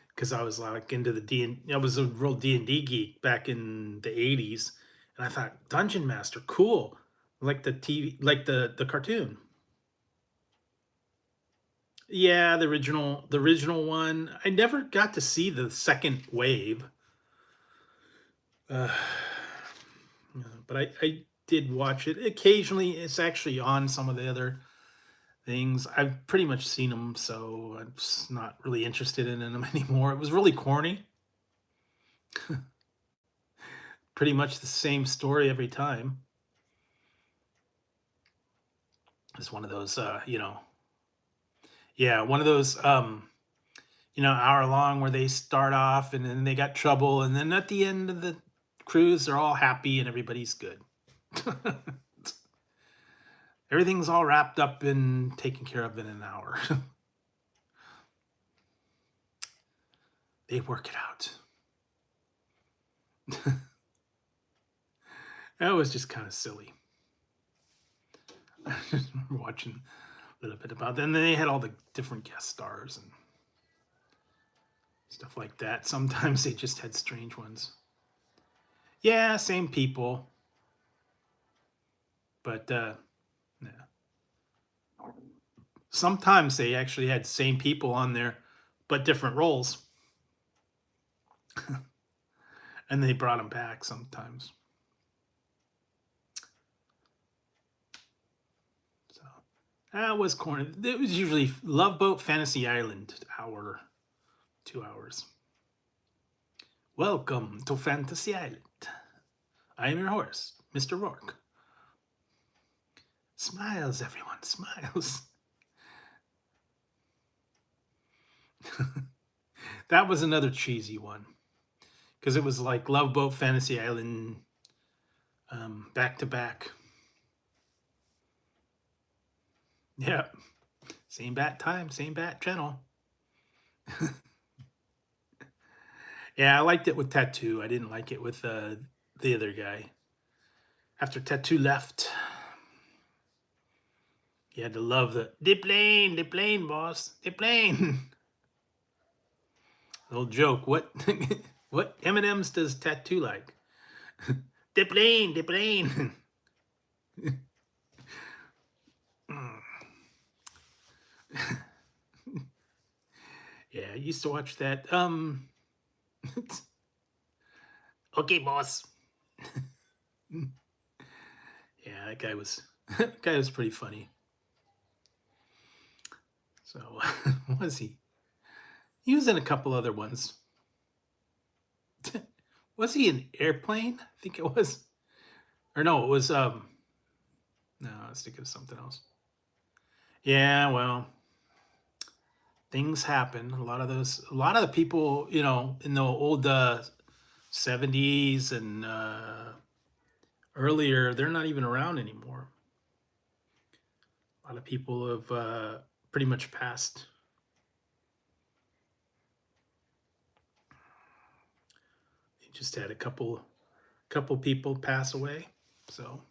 because I was like into the D. I was a real D&D geek back in the 80s, and I thought Dungeon Master, cool, like the TV, like the cartoon. Yeah, the original one. I never got to see the second wave, uh, but I did watch it occasionally. It's actually on some of the other things. I've pretty much seen them, so I'm just not really interested in them anymore. It was really corny. Pretty much the same story every time. It's one of those, yeah, one of those, hour long where they start off and then they got trouble, and then at the end of the cruise, they're all happy and everybody's good. Everything's all wrapped up and taken care of in an hour. They work it out. That was just kind of silly. I just remember watching little bit about them. And then they had all the different guest stars and stuff like that. Sometimes they just had strange ones. Yeah, same people. But yeah. Sometimes they actually had same people on there, but different roles. And they brought them back sometimes. So that was corny. It was usually Love Boat Fantasy Island hour, 2 hours. Welcome to Fantasy Island. I am your host, Mr. Rourke. Smiles, everyone, smiles. That was another cheesy one because it was like Love Boat Fantasy Island back to back. Yeah, same bat time, same bat channel. Yeah, I liked it with Tattoo. I didn't like it with the other guy. After Tattoo left, you had to love the plane, boss, the plane. Old joke. What what M&Ms does Tattoo like? The plane, the plane. Yeah, I used to watch that. Okay, boss. Yeah, that guy was pretty funny. So was he? He was in a couple other ones. Was he in Airplane? I think it was. Or no, it was no, I was thinking of something else. Yeah, well, things happen. A lot of the people, in the old 70s and earlier, they're not even around anymore. A lot of people have pretty much passed. They just had a couple people pass away. So,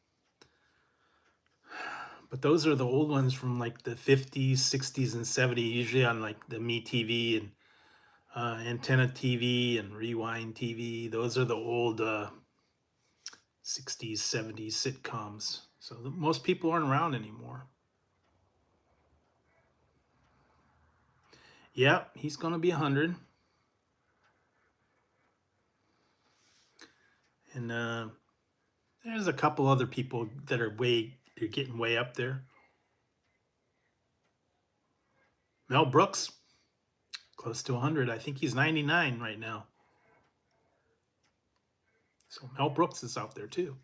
but those are the old ones from like the 50s, 60s, and 70s, usually on like the MeTV and Antenna TV and Rewind TV. Those are the old 60s, 70s sitcoms. So most people aren't around anymore. Yep, he's going to be 100. And there's a couple other people that are getting way up there. Mel Brooks, close to 100. I think he's 99 right now. So Mel Brooks is out there too.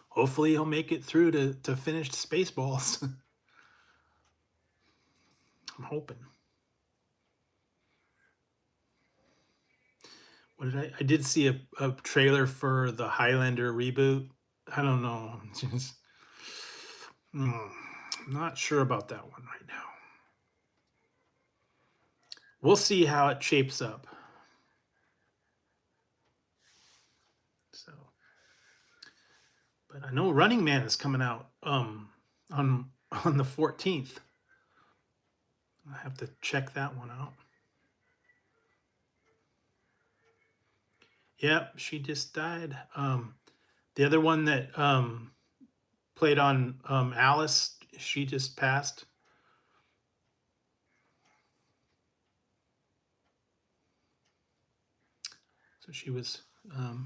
Hopefully he'll make it through to finish Spaceballs. I'm hoping. What did I did see a trailer for the Highlander reboot. I don't know. Just, I'm not sure about that one right now. We'll see how it shapes up. So, but I know Running Man is coming out on the 14th. I have to check that one out. Yep, she just died. The other one that played on Alice, she just passed. So she was out.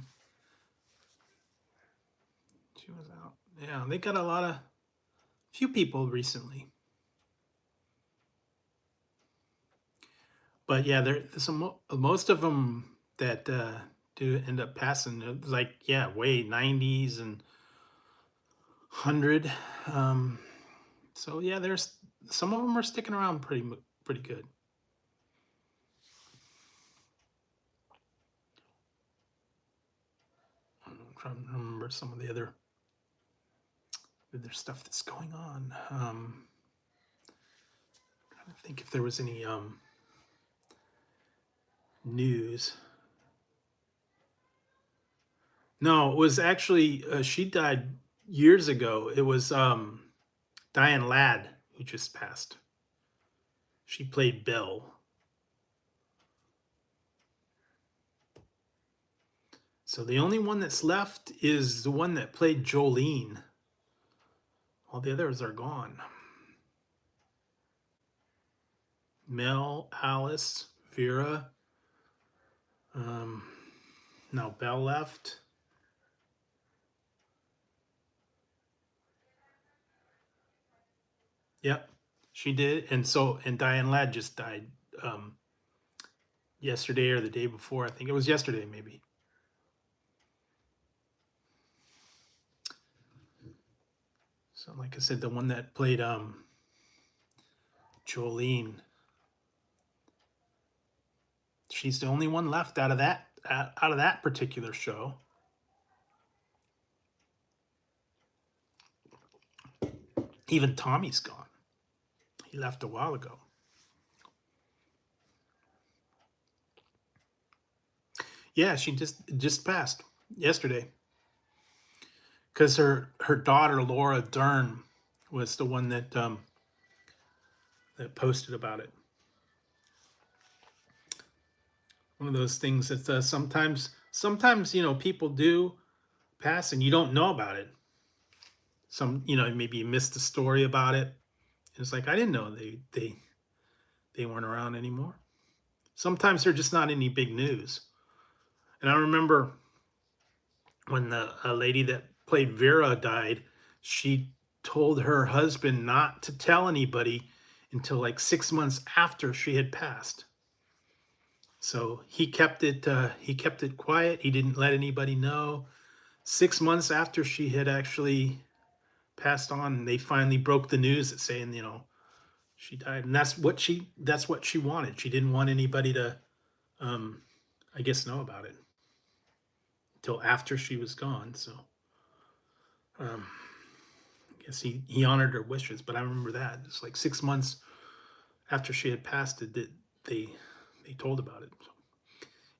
Yeah, they got few people recently. But yeah, there's most of them that do end up passing. Like, yeah, way 90s and 100. So yeah, there's some of them are sticking around pretty good. I'm trying to remember some of the other stuff that's going on. Trying to think if there was any news. No, it was actually she died years ago. It was Diane Ladd who just passed. She played Bill. So the only one that's left is the one that played Jolene. All the others are gone. Mel, Alice, Vera. Now Belle left. Yep, she did. And Diane Ladd just died yesterday or the day before. I think it was yesterday, maybe. So, like I said, the one that played Jolene, she's the only one left out of that particular show. Even Tommy's gone. He left a while ago. Yeah, she just passed yesterday. Because her daughter Laura Dern was the one that that posted about it. One of those things that sometimes people do pass and you don't know about it. Maybe you missed a story about it. It's like, I didn't know they weren't around anymore. Sometimes they're just not any big news. And I remember when a lady that played Vera died, she told her husband not to tell anybody until like 6 months after she had passed. So he kept it quiet. He didn't let anybody know. 6 months after she had actually passed on, they finally broke the news that saying, she died. And that's what she wanted. She didn't want anybody to I guess know about it until after she was gone. So I guess he honored her wishes, but I remember that. It's like 6 months after she had passed it that they told about it. So,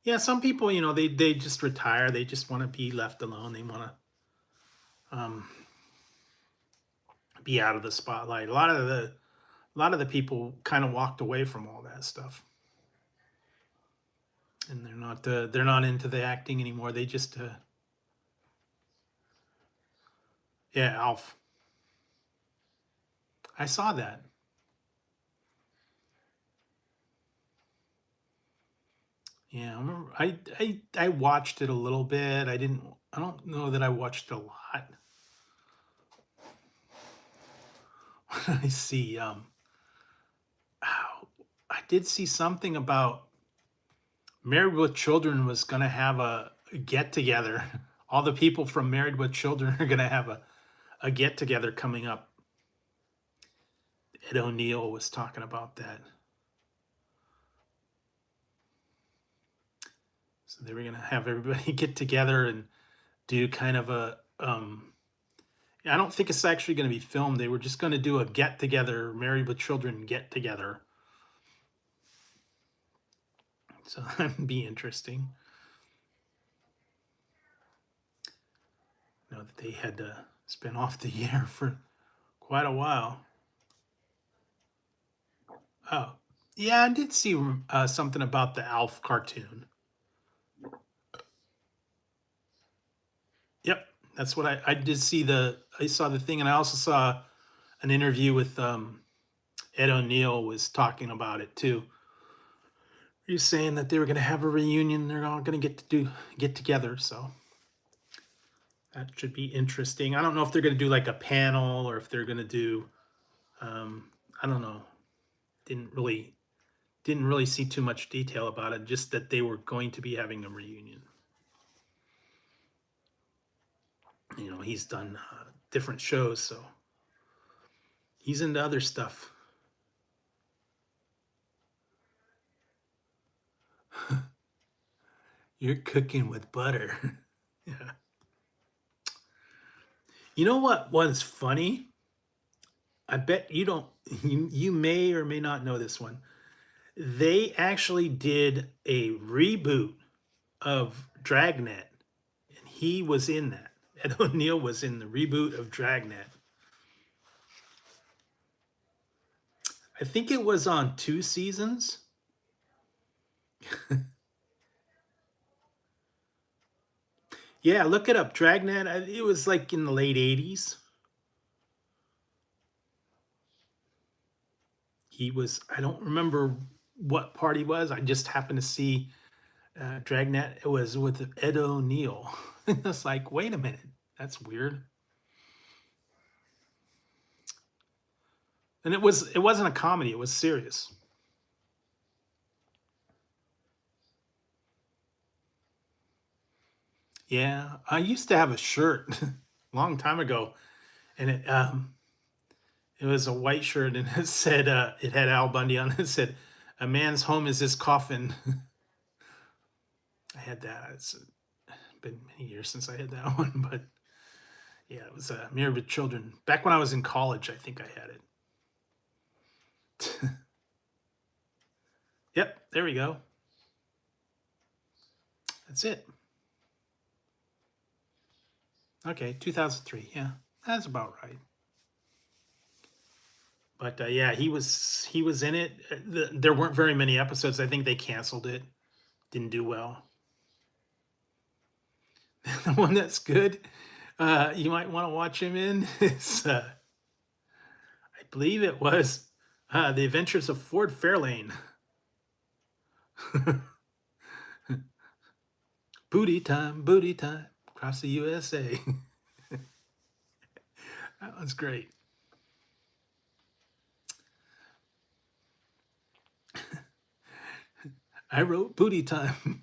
yeah, some people, they just retire. They just want to be left alone. They want to be out of the spotlight. A lot of the people kind of walked away from all that stuff, and they're not into the acting anymore. They just yeah, Alf. I saw that. Yeah, I remember. I watched it a little bit. I don't know that I watched a lot. I see. I did see something about Married with Children was going to have a get together. All the people from Married with Children are going to have a get together coming up. Ed O'Neill was talking about that. So they were going to have everybody get together and do kind of a I don't think it's actually going to be filmed. They were just going to do a get together, Married with Children get together. So that'd be interesting. Know that they had to spin off the year for quite a while. Oh, yeah, I did see something about the Alf cartoon. Yep, that's what I did see I saw the thing, and I also saw an interview with Ed O'Neill was talking about it too. He's saying that they were going to have a reunion. They're all going to get together. So that should be interesting. I don't know if they're going to do like a panel or if they're going to do. I don't know. Didn't really see too much detail about it. Just that they were going to be having a reunion. He's done different shows, so he's into other stuff. You're cooking with butter. Yeah. You know what was funny? I bet you don't. You may or may not know this one. They actually did a reboot of Dragnet, and he was in that Ed O'Neill was in the reboot of Dragnet. I think it was on 2 seasons. Yeah, look it up. Dragnet. It was like in the late 80s. He was, I don't remember what part he was. I just happened to see Dragnet. It was with Ed O'Neill. It's like, wait a minute. That's weird. And it wasn't a comedy. It was serious. Yeah, I used to have a shirt a long time ago, and it was a white shirt, and it said it had Al Bundy on it. It said, "A man's home is his coffin." I had that. It's been many years since I had that one, but yeah, it was a Mirror with Children. Back when I was in college, I think I had it. Yep, there we go. That's it. Okay, 2003. Yeah, that's about right. But yeah, he was in it. There weren't very many episodes. I think they canceled it. Didn't do well. The one that's good, you might want to watch him in is, I believe it was The Adventures of Ford Fairlane. Booty time, across the USA. That was great. I wrote booty time.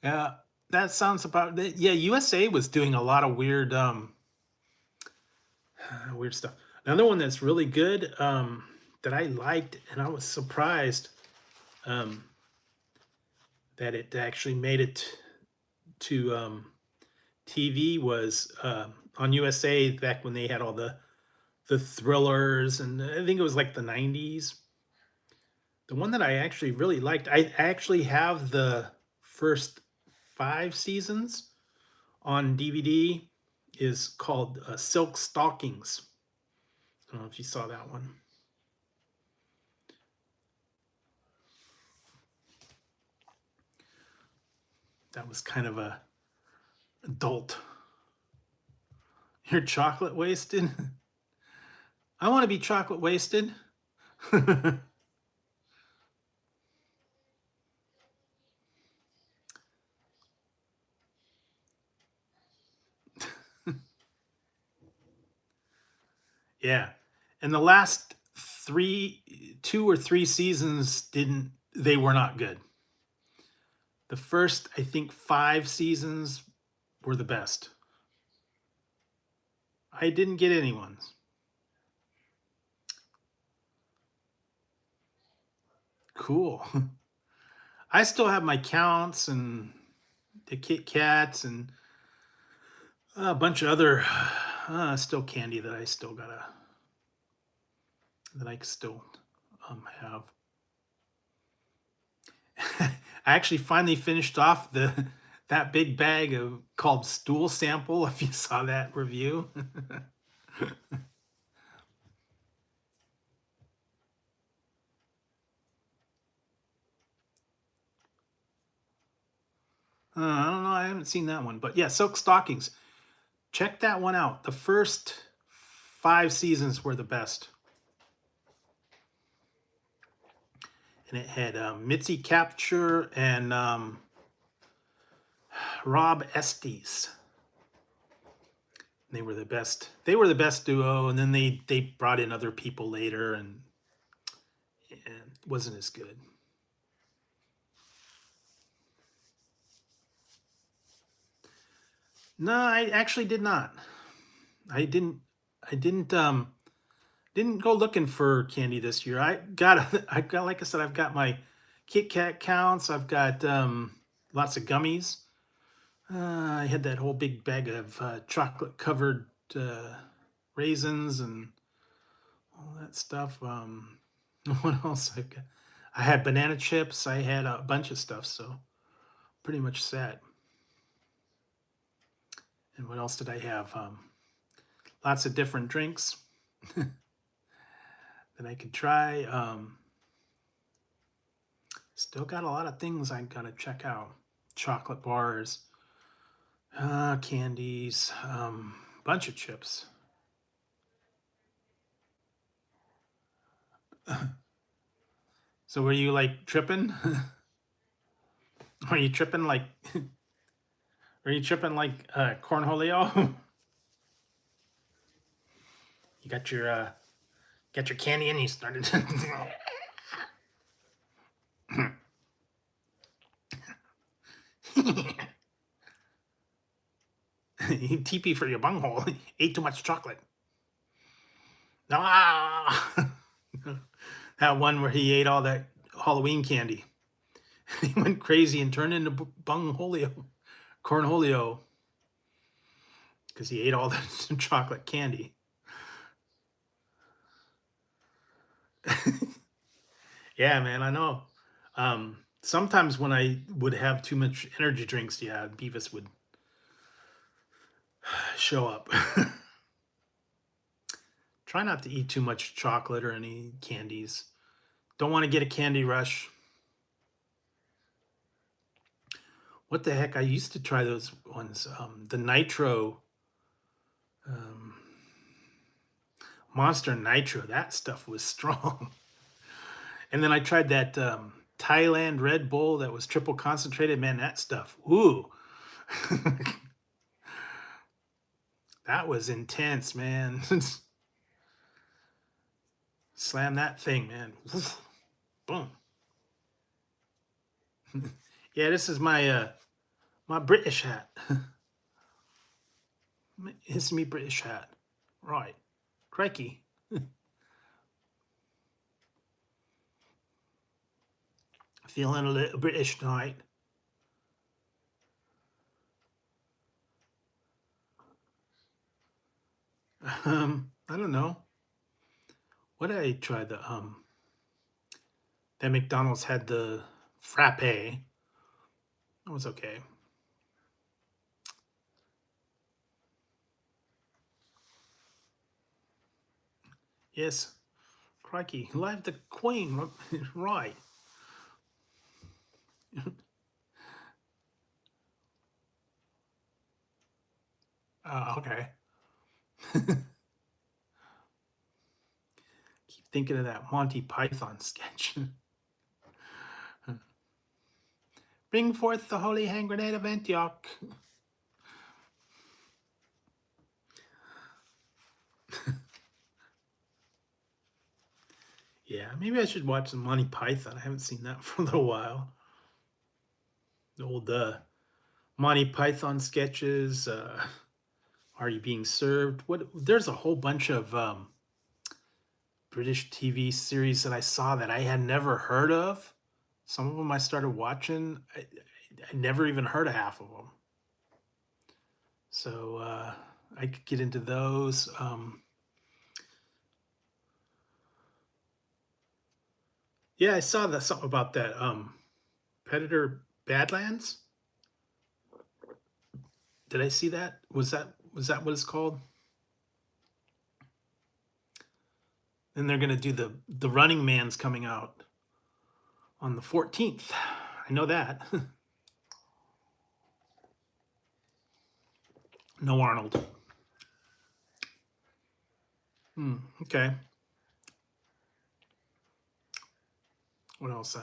Yeah, that sounds about it. Yeah, USA was doing a lot of weird weird stuff. Another one that's really good, that I liked, and I was surprised um, that it actually made it to TV was on USA back when they had all the thrillers, and I think it was like the 90s. The one that I actually really liked, I actually have the first 5 seasons on DVD, is called Silk Stockings. I don't know if you saw that one. That was kind of a adult. You're chocolate wasted? I want to be chocolate wasted. Yeah. And the last 2 or 3 seasons they were not good. The first, I think, 5 seasons were the best. I didn't get any ones. Cool. I still have my counts and the Kit Kats and a bunch of other still candy that I still gotta that I still have. I actually finally finished off the that big bag of called Stool Sample. If you saw that review, I don't know. I haven't seen that one, but yeah, Silk Stockings. Check that one out. The first 5 seasons were the best, and it had Mitzi Capture and Rob Estes. They were the best. They were the best duo, and then they brought in other people later, and it wasn't as good. No, I actually did not. I didn't. I didn't go looking for candy this year. I got, like I said, I've got my Kit Kat counts. I've got lots of gummies. I had that whole big bag of chocolate covered raisins and all that stuff. What else I've got? I had banana chips. I had a bunch of stuff, so pretty much set. And what else did I have? Lots of different drinks that I could try. Still got a lot of things I gotta check out. Chocolate bars, candies, bunch of chips. So were you like tripping? Are you tripping like? Are you tripping like cornholio? You got your candy and you started. You teepee for your bunghole. Ate too much chocolate. Ah! That one where he ate all that Halloween candy. He went crazy and turned into bungholio, cornholio, because he ate all the chocolate candy. Yeah, man, I know. Sometimes when I would have too much energy drinks, yeah, Beavis would show up. Try not to eat too much chocolate or any candies. Don't want to get a candy rush. What the heck? I used to try those ones. The Nitro, um, Monster Nitro. That stuff was strong. And then I tried that Thailand Red Bull that was triple concentrated. Man, that stuff. Ooh. That was intense, man. Slam that thing, man. Woof. Boom. Yeah, this is my British hat. It's me British hat. Right. Crikey. Feeling a little British tonight. I don't know. What did I try? That McDonald's had the frappe. That was okay. Yes. Crikey. Live the Queen. Right. Okay. Keep thinking of that Monty Python sketch. Bring forth the holy hand grenade of Antioch. Yeah, maybe I should watch some Monty Python. I haven't seen that for a little while. The old Monty Python sketches. Are You Being Served? What? There's a whole bunch of British TV series that I saw that I had never heard of. Some of them I started watching. I never even heard of half of them. So I could get into those. Yeah, I saw that something about that Predator Badlands. Did I see that? Was that what it's called? And they're gonna do the Running Man's coming out on the 14th. I know that. No Arnold. Okay. What else?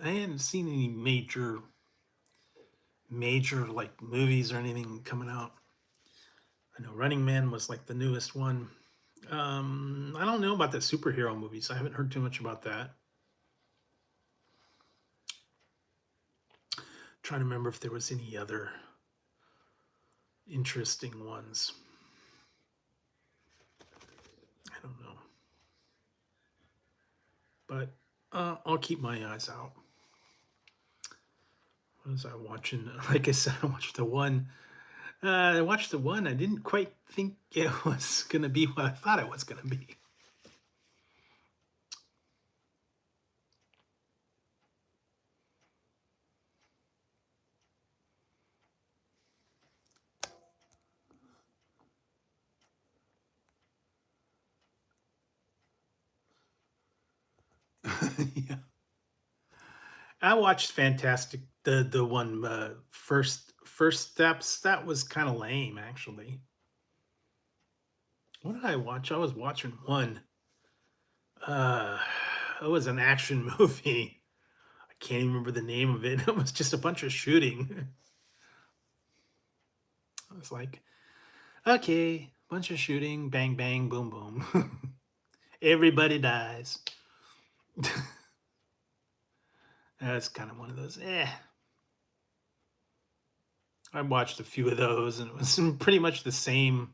I hadn't seen any major like movies or anything coming out. I know Running Man was like the newest one. I don't know about the superhero movies. I haven't heard too much about that. Trying to remember if there was any other interesting ones. I don't know. But I'll keep my eyes out. What was I watching? Like I said, I watched the one. I watched the one. I didn't quite think it was gonna be what I thought it was gonna be. Yeah. I watched Fantastic the one first steps. That was kind of lame, actually. What did I watch? I was watching one. Uh, it was an action movie. I can't even remember the name of it. It was just a bunch of shooting. I was like, okay, bunch of shooting, bang bang, boom boom. Everybody dies. That's kind of one of those. I watched a few of those, and it was pretty much the same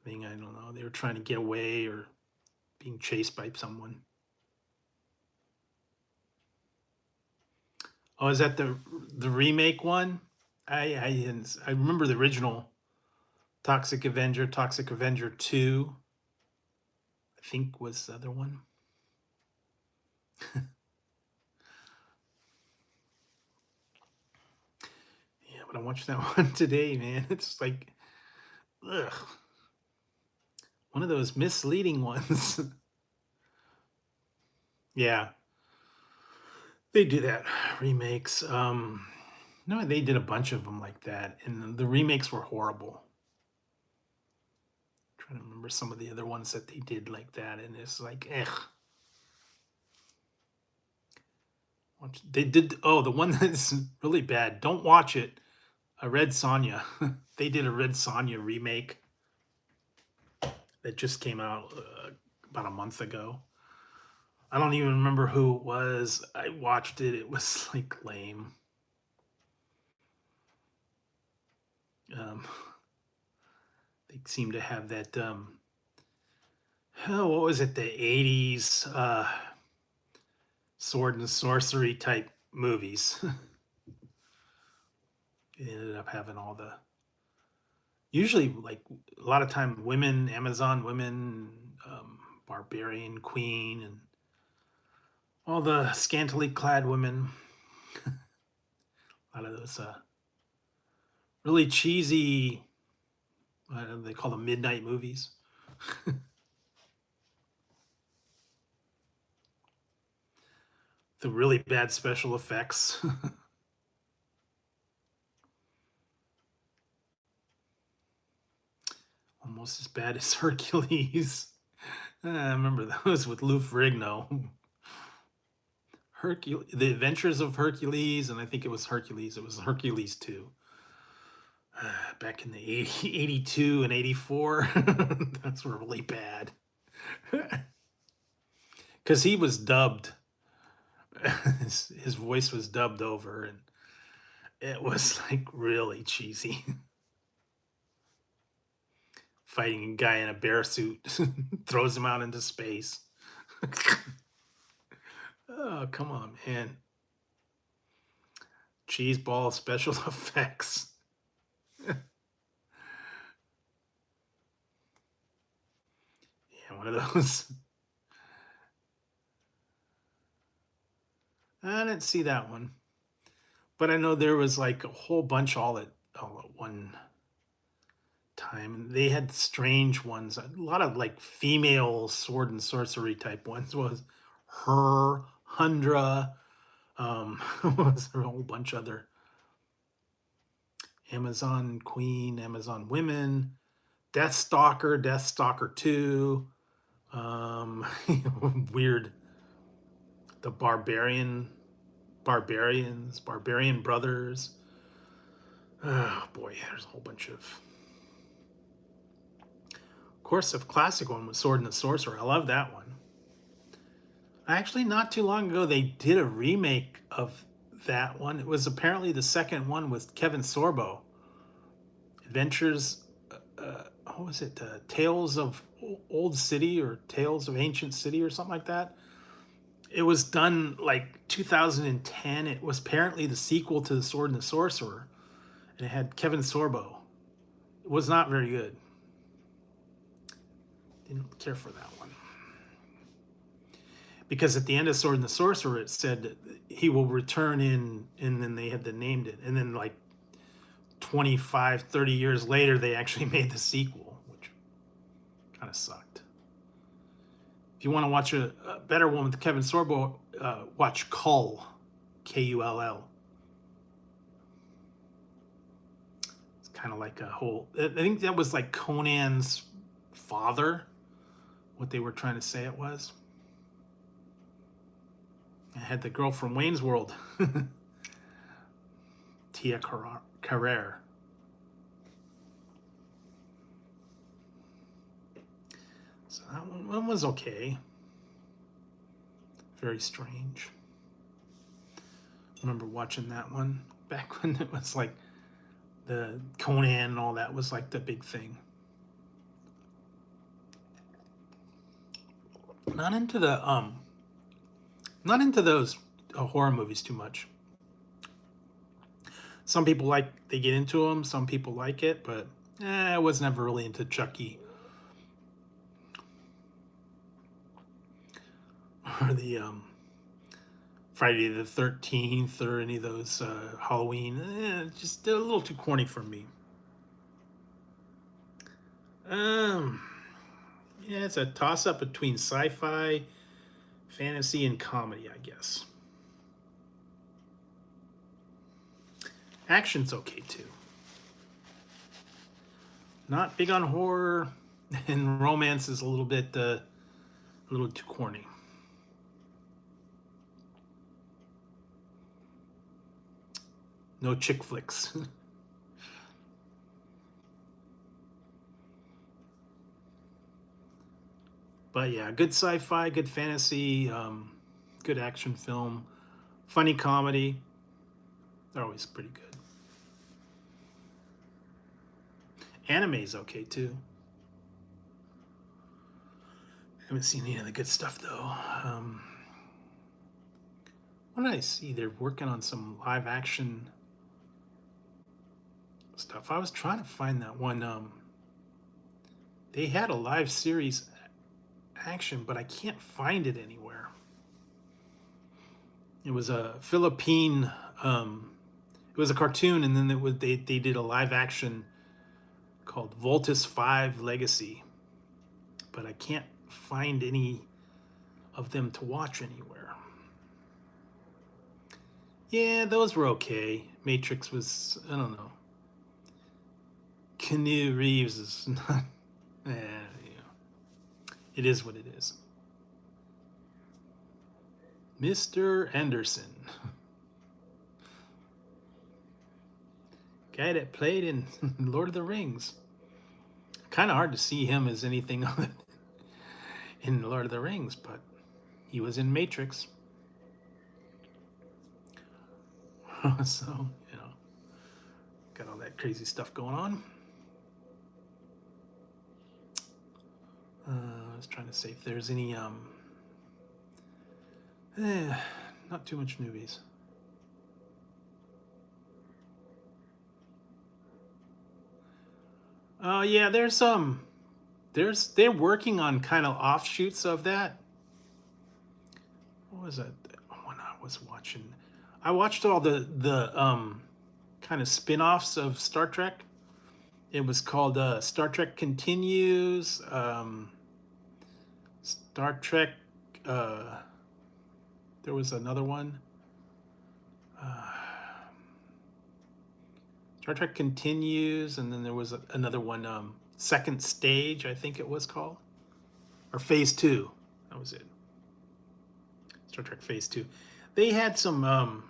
thing. I don't know. They were trying to get away or being chased by someone. Oh, is that the remake one? I remember the original Toxic Avenger 2, I think was the other one. Yeah, but I watched that one today, man. It's like, ugh, one of those misleading ones. Yeah, they do that remakes. No, they did a bunch of them like that, and the remakes were horrible. Trying to remember some of the other ones that they did like that, and it's like, They did. Oh, the one that's really bad. Don't watch it. A Red Sonja. They did a Red Sonja remake that just came out about a month ago. I don't even remember who it was. I watched it. It was like lame. Um, they seem to have that. Oh, what was it? The '80s sword and sorcery type movies. They ended up having all the usually like a lot of time women, Amazon women, barbarian queen, and all the scantily clad women. A lot of those really cheesy, they call them midnight movies. The really bad special effects. Almost as bad as Hercules. I remember those with Lou Ferrigno. Hercules, The Adventures of Hercules, and I think it was Hercules. It was Hercules 2. Back in the 82 and 84. That's really bad. Because he was dubbed. His voice was dubbed over, and it was like really cheesy. Fighting a guy in a bear suit, throws him out into space. Oh, come on, man. Cheese ball special effects. Yeah, one of those. I didn't see that one, but I know there was like a whole bunch all at one time. And they had strange ones. A lot of like female sword and sorcery type ones. Was her Hundra. Was there a whole bunch other Amazon Queen, Amazon Women, Death Stalker 2, um, weird, the Barbarian Brothers. Oh boy, there's a whole bunch of. Of course, the classic one was Sword and the Sorcerer. I love that one. Actually, not too long ago, they did a remake of that one. It was apparently the second one with Kevin Sorbo. Adventures, what was it? Tales of Old City or Tales of Ancient City or something like that. It was done like 2010. It was apparently the sequel to The Sword and the Sorcerer, and it had Kevin Sorbo. It was not very good. Didn't care for that one. Because at the end of Sword and the Sorcerer, it said he will return in, and then they had named it. And then, like 25, 30 years later, they actually made the sequel, which kind of sucked. If you want to watch a better one with Kevin Sorbo, watch Kull, Kull. It's kind of like a whole. I think that was like Conan's father. What they were trying to say it was. I had the girl from Wayne's World, Tia Carrere. So that one was okay. Very strange. I remember watching that one back when it was like the Conan and all that was like the big thing. Not into those horror movies too much. Some people they get into them. Some people like it, but I was never really into Chucky or the Friday the 13th or any of those Halloween. Just a little too corny for me. Yeah, it's a toss-up between sci-fi, fantasy, and comedy, I guess. Action's okay too. Not big on horror, and romance is a little too corny. No chick flicks. But yeah, good sci-fi, good fantasy, good action film, funny comedy. They're always pretty good. Anime's okay too. Haven't seen any of the good stuff though. What did I see? They're working on some live action stuff. I was trying to find that one. They had a live series action, but I can't find it anywhere. It was a Philippine. It was a cartoon, and then they did a live action called Voltus 5 Legacy, but I can't find any of them to watch anywhere. Yeah, those were okay. Matrix was, I don't know. Keanu Reeves is not, it is what it is. Mr. Anderson. Guy that played in Lord of the Rings. Kind of hard to see him as anything other in Lord of the Rings, but he was in Matrix. So, got all that crazy stuff going on. I was trying to say if there's any, not too much movies. Yeah, they're working on kind of offshoots of that. What was that one I was watching? I watched all the kind of spin-offs of Star Trek. It was called Star Trek Continues, Star Trek, there was another one. Star Trek Continues, and then there was another one, Second Stage, I think it was called. Or Phase 2, that was it. Star Trek Phase 2. They had some,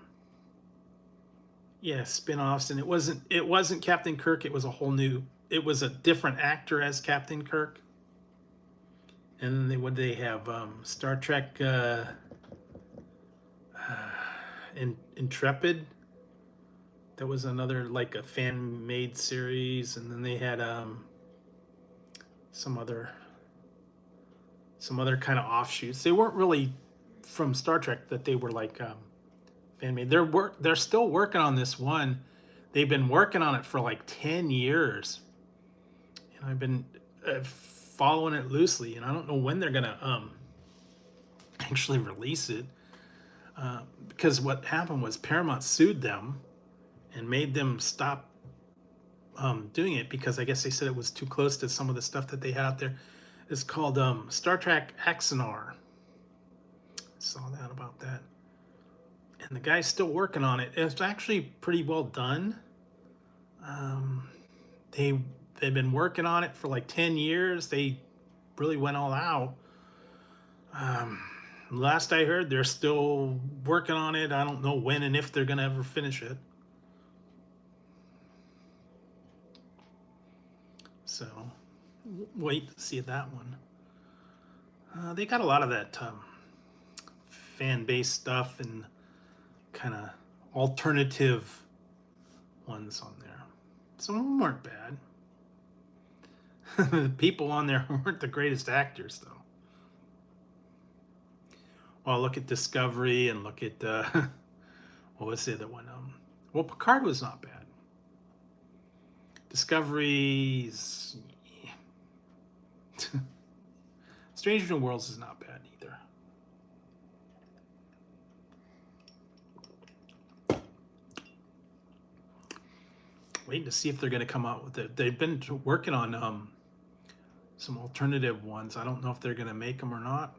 spin-offs, and it wasn't Captain Kirk, it was a different actor as Captain Kirk. And then they have Star Trek Intrepid. That was another, like a fan-made series, and then they had some other kind of offshoots. They weren't really from Star Trek, that they were like fan-made. They're still working on this one. They've been working on it for like 10 years, and I've been following it loosely, and I don't know when they're gonna actually release it, because what happened was Paramount sued them and made them stop doing it, because I guess they said it was too close to some of the stuff that they had out there. It's called Star Trek Axanar. Saw that about that. And the guy's still working on it. It's actually pretty well done. Um, they they've been working on it for like 10 years. They really went all out. Um, Last I heard, they're still working on it. I don't know when and if they're gonna ever finish it. So wait to see that one. They got a lot of that fan-based stuff and kind of alternative ones on there. Some of them weren't bad. The people on there weren't the greatest actors, though. Well, look at Discovery and look at what was the other one? Well, Picard was not bad. Discovery's Stranger New Worlds is not bad either. Waiting to see if they're going to come out with it. They've been working on some alternative ones. I don't know if they're going to make them or not.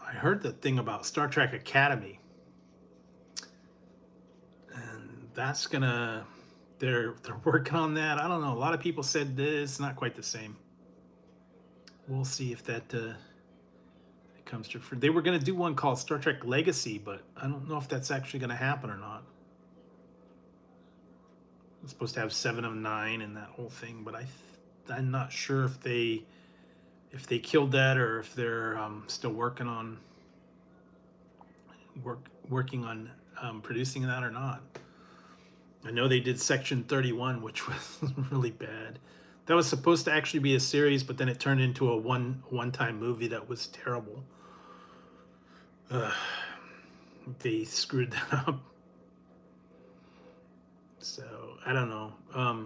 I heard the thing about Star Trek Academy, and that's gonna. They're working on that. I don't know. A lot of people said it's not quite the same. We'll see if that it comes to. They were gonna do one called Star Trek Legacy, but I don't know if that's actually gonna happen or not. It's supposed to have 7 of 9 and that whole thing, but I'm not sure if they killed that or if they're still working on producing that or not. I know they did Section 31, which was really bad. That was supposed to actually be a series, but then it turned into a one-time movie that was terrible. They screwed that up. So I don't know. A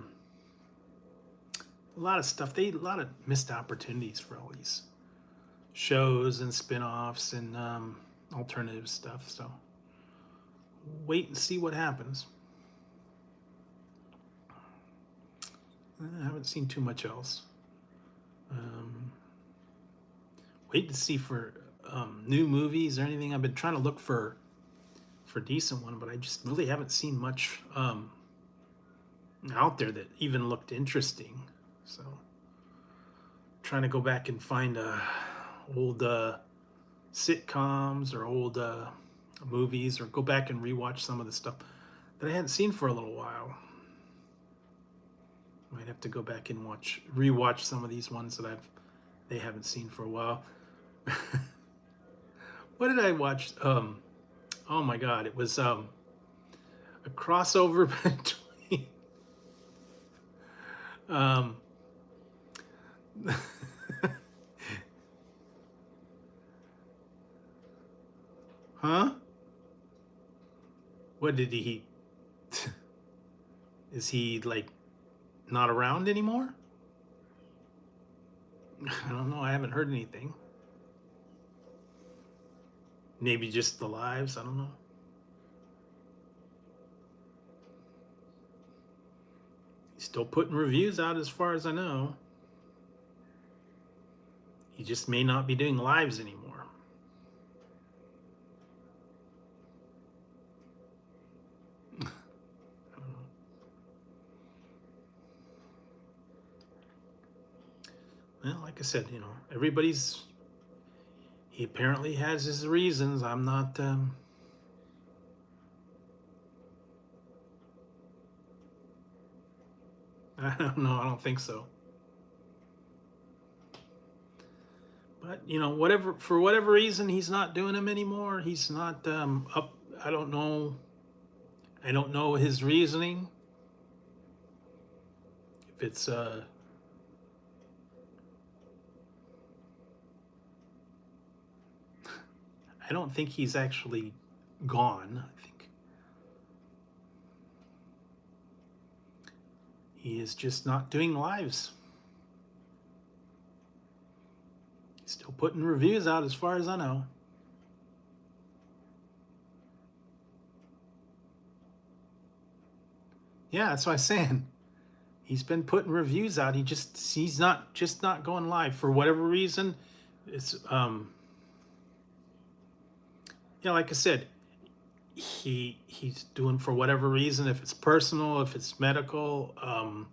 lot of stuff. A lot of missed opportunities for all these shows and spin-offs and alternative stuff. So wait and see what happens. I haven't seen too much else. Wait to see for new movies or anything. I've been trying to look for decent one, but I just really haven't seen much out there that even looked interesting. So trying to go back and find old sitcoms or old movies, or go back and rewatch some of the stuff that I hadn't seen for a little while. Might have to go back and rewatch some of these ones that they haven't seen for a while. What did I watch? Oh my God, it was a crossover between huh? What did he is he like not around anymore? I don't know. I haven't heard anything. Maybe just the lives. I don't know. He's still putting reviews out as far as I know. He just may not be doing lives anymore. I don't know. Well, like I said, he apparently has his reasons. I'm not, I don't know. I don't think so. But, for whatever reason, he's not doing them anymore. He's not up. I don't know. I don't know his reasoning. If it's, I don't think he's actually gone. I think he is just not doing lives. He's still putting reviews out as far as I know. Yeah, that's what I'm saying. he's been putting reviews out. He's not going live for whatever reason. It's yeah, like I said, he's doing for whatever reason. If it's personal, if it's medical, I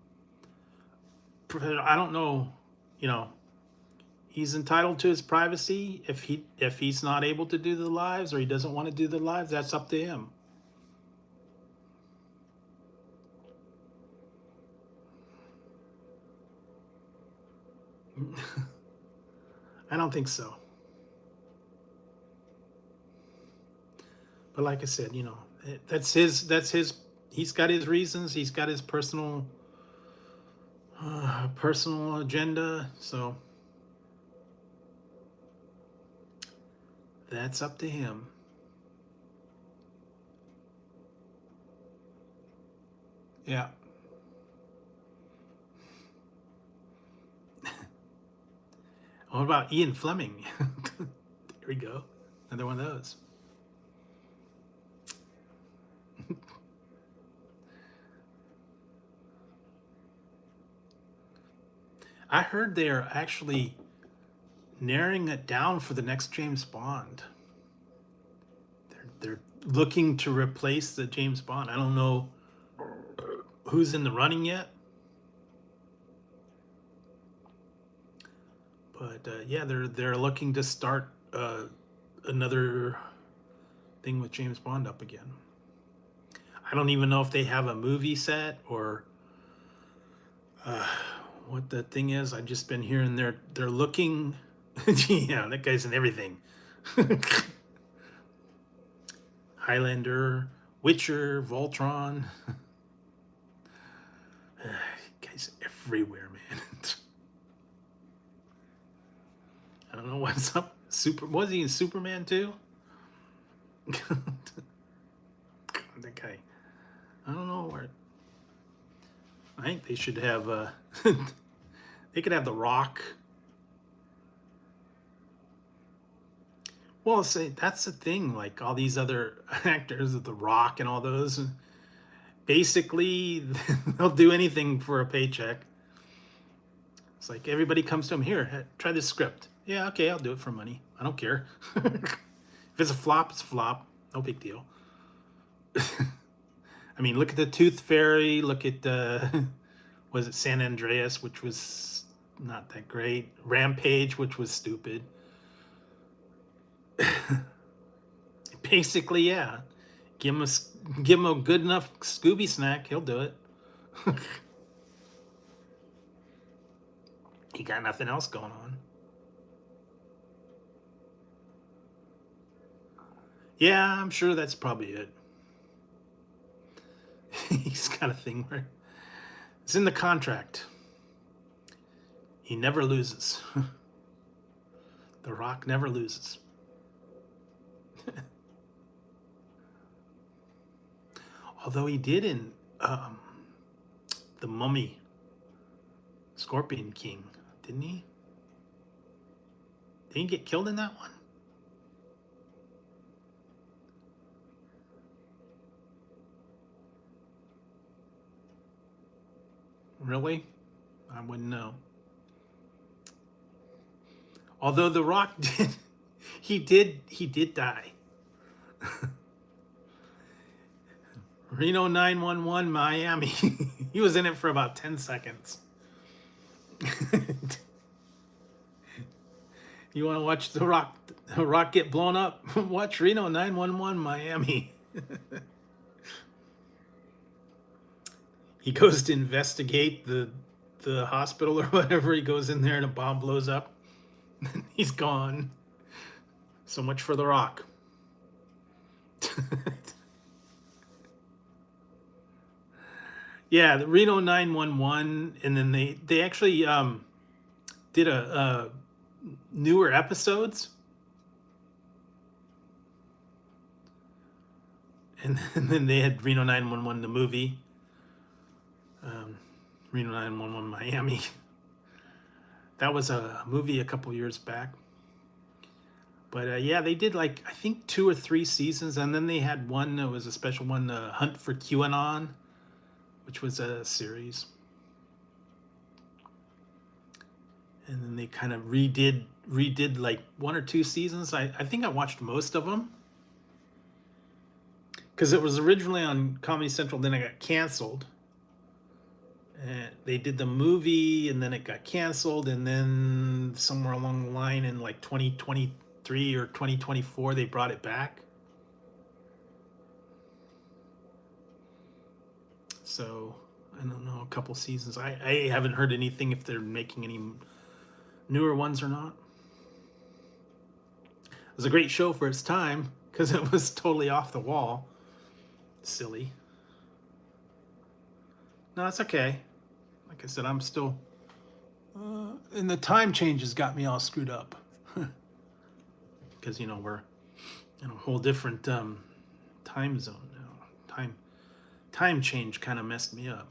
don't know. You know, he's entitled to his privacy. If he's not able to do the lives or he doesn't want to do the lives, that's up to him. I don't think so. But like I said, you know, that's his. He's got his reasons. He's got his personal agenda. So that's up to him. Yeah. What about Ian Fleming? There we go. Another one of those. I heard they're actually narrowing it down for the next James Bond. They're looking to replace the James Bond. I don't know who's in the running yet, but yeah, they're looking to start another thing with James Bond up again. I don't even know if they have a movie set or what the thing is. I've just been hearing they're looking. Yeah, that guy's in everything. Highlander, Witcher, Voltron. Guy's everywhere, man. I don't know what's up. Was he in Superman too? That guy. I don't know where. I think they should have. They could have The Rock. Well, say that's the thing. Like all these other actors, The Rock and all those, basically they'll do anything for a paycheck. It's like everybody comes to him, here, try this script. Yeah, okay, I'll do it for money. I don't care. If it's a flop, it's a flop. No big deal. I mean, look at the Tooth Fairy. Look at was it San Andreas, which was not that great. Rampage, which was stupid. Basically, yeah. Give him a good enough Scooby snack, he'll do it. He got nothing else going on. Yeah, I'm sure that's probably it. He's got a thing where it's in the contract. He never loses. The Rock never loses. Although he did in The Mummy, Scorpion King, didn't he? Did he get killed in that one? Really? I wouldn't know. Although The Rock did die. Reno 911 Miami. He was in it for about 10 seconds. You want to watch The Rock get blown up? Watch Reno 911 Miami. He goes to investigate the hospital or whatever. He goes in there and a bomb blows up. He's gone. So much for The Rock. Yeah, the Reno 911, and then they actually did a newer episodes, and then they had Reno 911 the movie, Reno 911 Miami. That was a movie a couple years back. But yeah, they did like I think 2 or 3 seasons, and then they had one that was a special one, Hunt for QAnon, which was a series. and then they kind of redid like 1 or 2 seasons. I think I watched most of them because it was originally on Comedy Central, then it got canceled. And they did the movie, and then it got canceled, and then somewhere along the line in like 2023 or 2024, they brought it back. So I don't know, a couple seasons. I haven't heard anything if they're making any newer ones or not. It was a great show for its time because it was totally off the wall. Silly. No, it's okay. Like I said, I'm still. And the time changes got me all screwed up. Because, we're in a whole different time zone now. Time change kind of messed me up.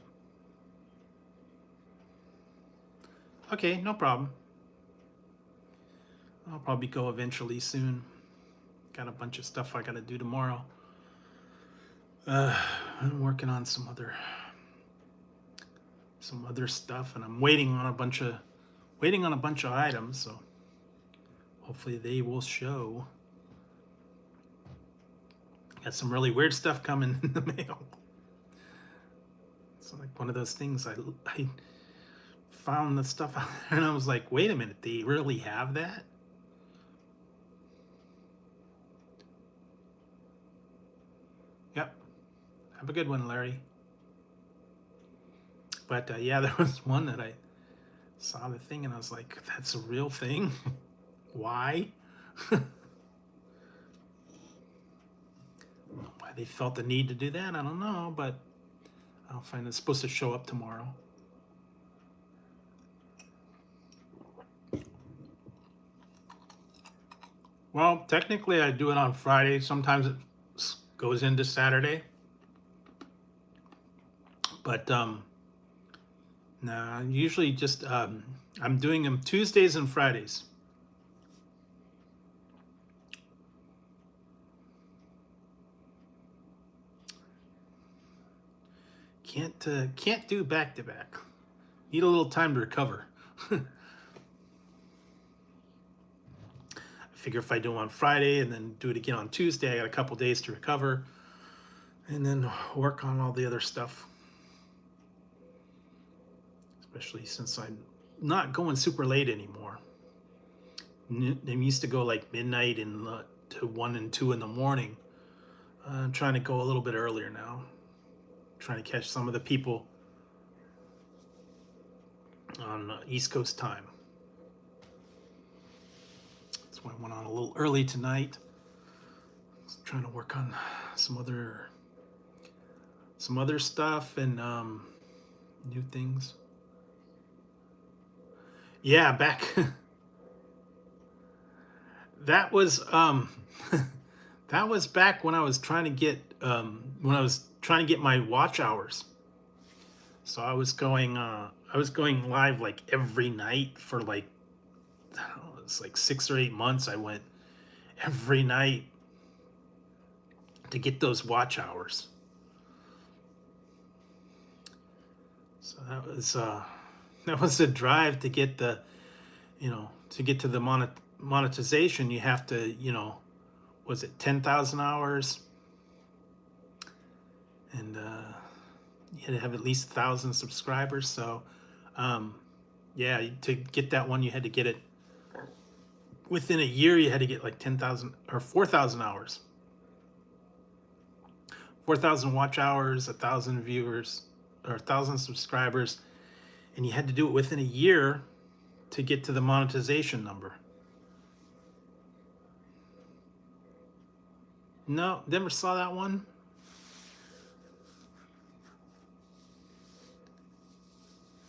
Okay, no problem. I'll probably go eventually soon. Got a bunch of stuff I got to do tomorrow. I'm working on some other stuff, and I'm waiting on a bunch of items. So hopefully they will show. Got some really weird stuff coming in the mail. It's like one of those things. I found the stuff out there, and I was like, wait a minute, they really have that? Yep. Have a good one, Larry. But yeah, there was one that I saw the thing, and I was like, that's a real thing? Why? Why they felt the need to do that, I don't know, but I'll find it's supposed to show up tomorrow. Well, technically I do it on Friday. Sometimes it goes into Saturday. But nah, usually just I'm doing them Tuesdays and Fridays. Can't do back to back. Need a little time to recover. I figure if I do it on Friday and then do it again on Tuesday, I got a couple days to recover, and then work on all the other stuff. Especially since I'm not going super late anymore. I used to go like midnight and to 1 and 2 in the morning. I'm trying to go a little bit earlier now. Trying to catch some of the people on East Coast time. That's why I went on a little early tonight. Trying to work on some other stuff and new things. Yeah, back. That was that was back when I was trying to get my watch hours. So I was going live like every night for like, I don't know, it's like 6 or 8 months. I went every night to get those watch hours. So that was a drive to get the, to get to the monetization. You have to, was it 10,000 hours? And you had to have at least 1,000 subscribers. So, yeah, to get that one, you had to get it within a year. You had to get like 10,000 or 4,000 hours, 4,000 watch hours, 1,000 viewers, or 1,000 subscribers, and you had to do it within a year to get to the monetization number. No, never saw that one.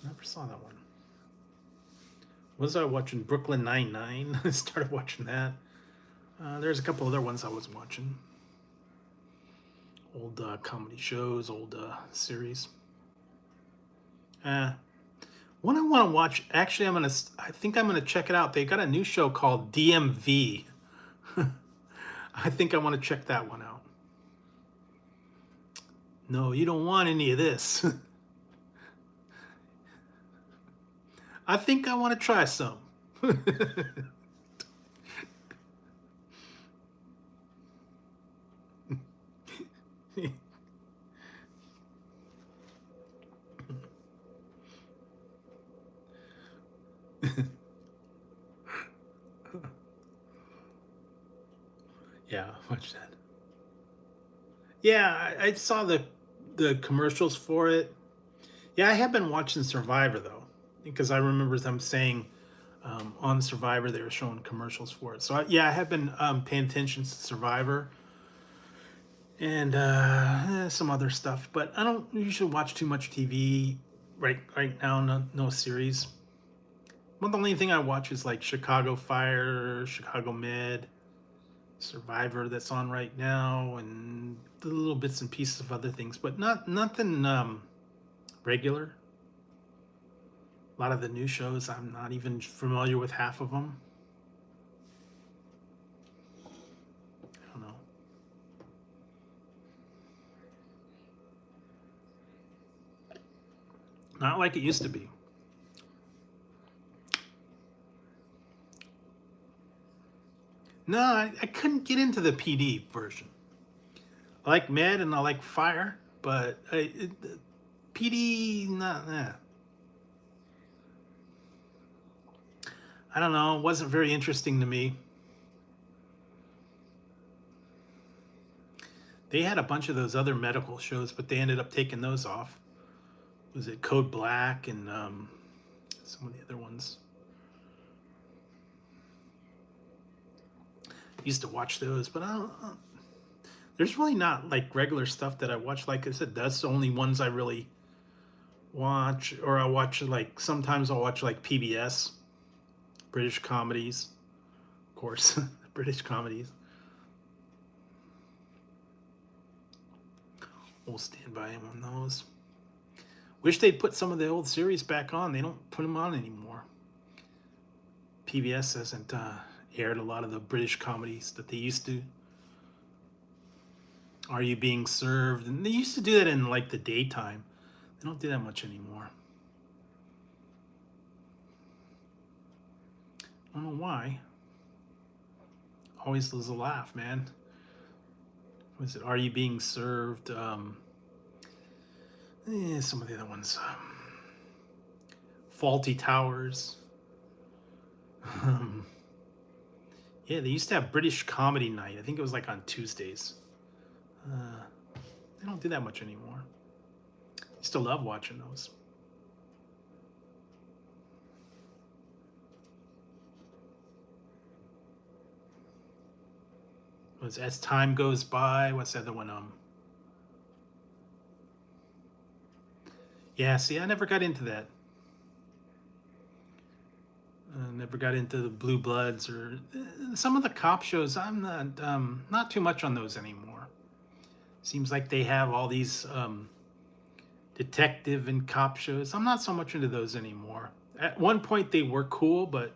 Never saw that one. Was I watching Brooklyn Nine-Nine? I started watching that. There's a couple other ones I was watching. Old comedy shows, old series. One I want to watch. Actually, I think I'm gonna check it out. They got a new show called DMV. I think I want to check that one out. No, you don't want any of this. I think I want to try some. Yeah, watch that. Yeah, I saw the commercials for it. Yeah, I have been watching Survivor though, because I remember them saying on Survivor they were showing commercials for it. So yeah, I have been paying attention to Survivor and some other stuff, but I don't usually watch too much TV right now. No series. Well, the only thing I watch is like Chicago Fire, Chicago Med, Survivor that's on right now, and the little bits and pieces of other things, but nothing regular. A lot of the new shows, I'm not even familiar with half of them. I don't know. Not like it used to be. No, I couldn't get into the PD version. I like Med and I like Fire, but PD, not. I don't know. It wasn't very interesting to me. They had a bunch of those other medical shows, but they ended up taking those off. Was it Code Black and some of the other ones? Used to watch those, but I don't. There's really not like regular stuff that I watch. Like I said, that's the only ones I really watch. Or I watch like sometimes I'll watch like PBS, British comedies, of course, British comedies. We'll stand by him on those. Wish they'd put some of the old series back on. They don't put them on anymore. PBS hasn't aired a lot of the British comedies that they used to. Are You Being Served? And they used to do that in like the daytime. They don't do that much anymore. I don't know why. Always lose a laugh, man. Was it Are You Being Served? Some of the other ones. Faulty Towers. Yeah, they used to have British Comedy Night. I think it was like on Tuesdays. They don't do that much anymore. I still love watching those. Was As Time Goes By? What's the other one? Yeah, see, I never got into that. Never got into the Blue Bloods or some of the cop shows. I'm not too much on those anymore. Seems like they have all these detective and cop shows. I'm not so much into those anymore. At one point they were cool, but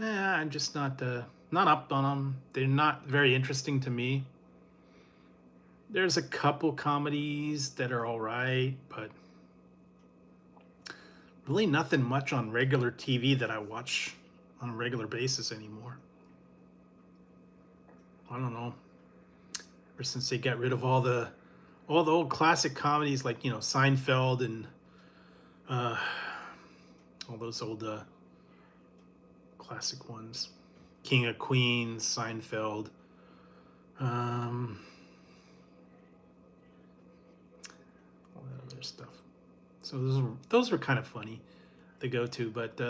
I'm just not up on them. They're not very interesting to me. There's a couple comedies that are all right, but really nothing much on regular TV that I watch on a regular basis anymore. I don't know. Ever since they got rid of all the old classic comedies like Seinfeld and uh, all those old classic ones, King of Queens, Seinfeld. Um, all that other stuff. So those were kind of funny to go to, but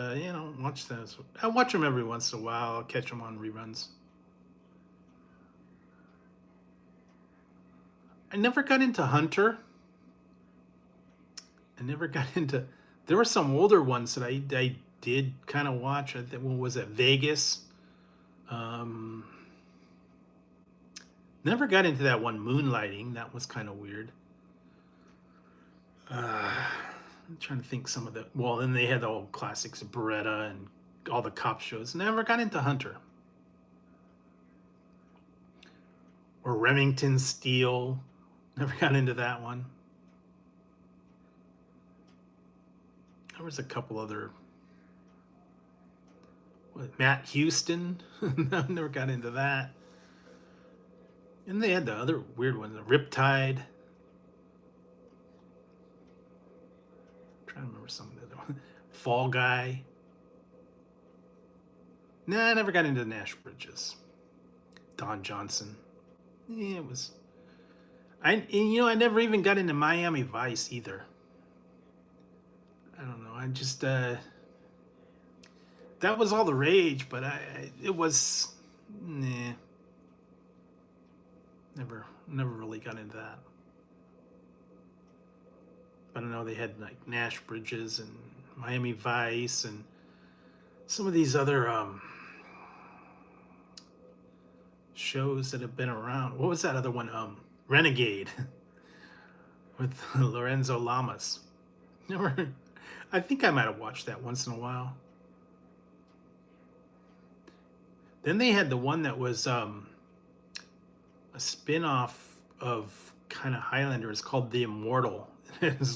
watch those. I watch them every once in a while. I'll catch them on reruns. I never got into Hunter. I never got into. There were some older ones that I did kind of watch. I think, what was it? Vegas. Um, Never got into that one, Moonlighting. That was kind of weird. I'm trying to think some of the. Well, then they had the old classics, Beretta and all the cop shows. Never got into Hunter. Or Remington Steele. Never got into that one. There was a couple other Matt Houston. Never got into that. And they had the other weird one, the Riptide. I'm trying to remember some of the other ones. Fall Guy. Nah, I never got into Nash Bridges. Don Johnson. Yeah, it was. I never even got into Miami Vice either. I don't know. I just that was all the rage, but it was nah. Never really got into that. But I know they had like Nash Bridges and Miami Vice and some of these other shows that have been around. What was that other one? Renegade with Lorenzo Lamas. Never. I think I might have watched that once in a while. Then they had the one that was a spin-off of kind of Highlanders called The Immortal.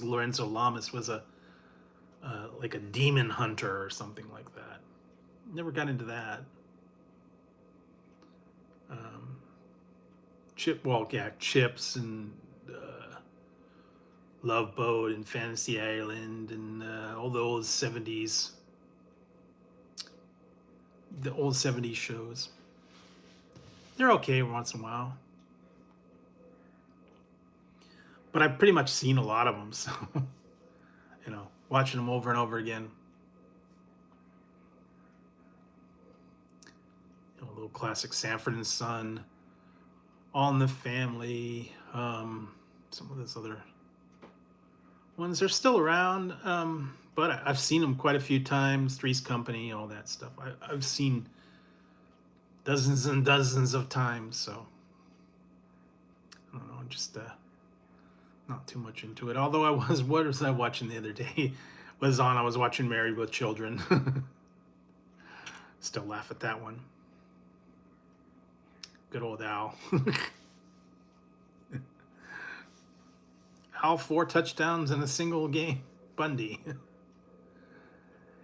Lorenzo Lamas was a like a demon hunter or something like that. Never got into that. Chips and Love Boat and Fantasy Island and all the old 70s. The old 70s shows. They're okay once in a while. But I've pretty much seen a lot of them, so, watching them over and over again. A little classic Sanford and Son, All in the Family, some of those other ones are still around, but I've seen them quite a few times. Three's Company, all that stuff. I've seen dozens and dozens of times, so I don't know, just not too much into it. Although what was I watching the other day? I was watching Married with Children. Still laugh at that one. Good old Al. Al, 4 touchdowns in a single game. Bundy.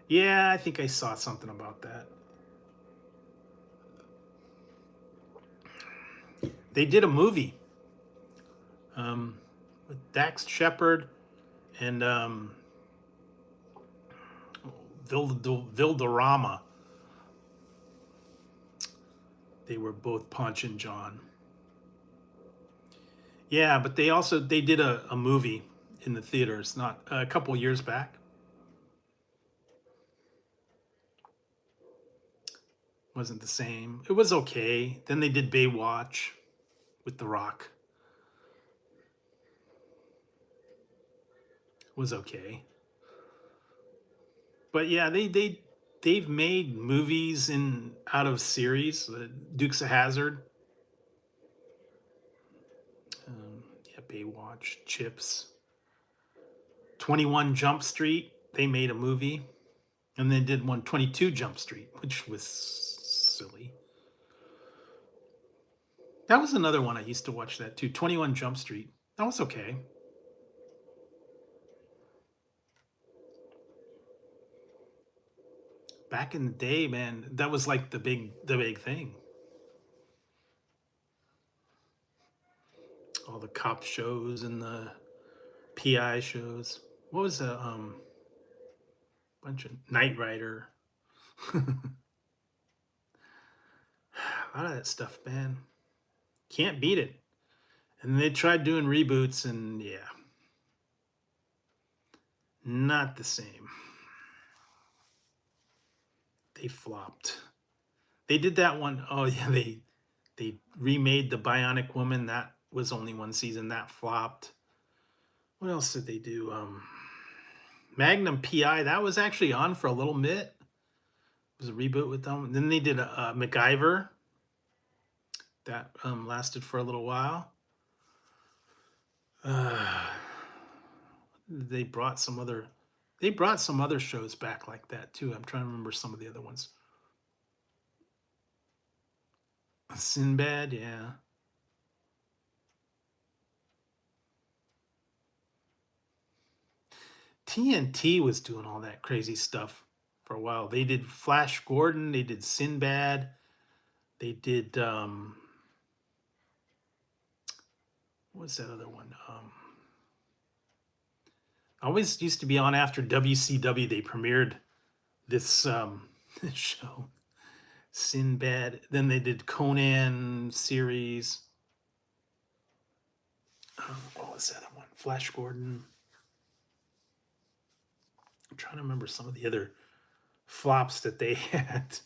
Yeah, I think I saw something about that. They did a movie with Dax Shepard and Vilderama. They were both Punch and John. Yeah, but they did a movie in the theaters not a couple years back. Wasn't the same. It was okay. Then they did Baywatch with The Rock. It was okay. But yeah, they've made movies out of series. Dukes of Hazzard. Yeah, Baywatch, Chips. 21 Jump Street. They made a movie. And they did 22 Jump Street, which was silly. That was another one I used to watch that too. 21 Jump Street. That was okay. Back in the day, man, that was like the big thing. All the cop shows and the PI shows. What was a bunch of Knight Rider? A lot of that stuff, man. Can't beat it. And they tried doing reboots, and yeah, not the same. They flopped. They did that one. Oh yeah, they remade the Bionic Woman. That was only one season. That flopped. What else did they do? Magnum PI. That was actually on for a little bit. It was a reboot with them. And then they did a MacGyver. That lasted for a little while. They brought some other shows back like that too. I'm trying to remember some of the other ones. Sinbad, yeah. TNT was doing all that crazy stuff for a while. They did Flash Gordon, they did Sinbad, they did what's that other one? Always used to be on after WCW. They premiered this this show, Sinbad. Then they did Conan series. What was that one? Flash Gordon. I'm trying to remember some of the other flops that they had.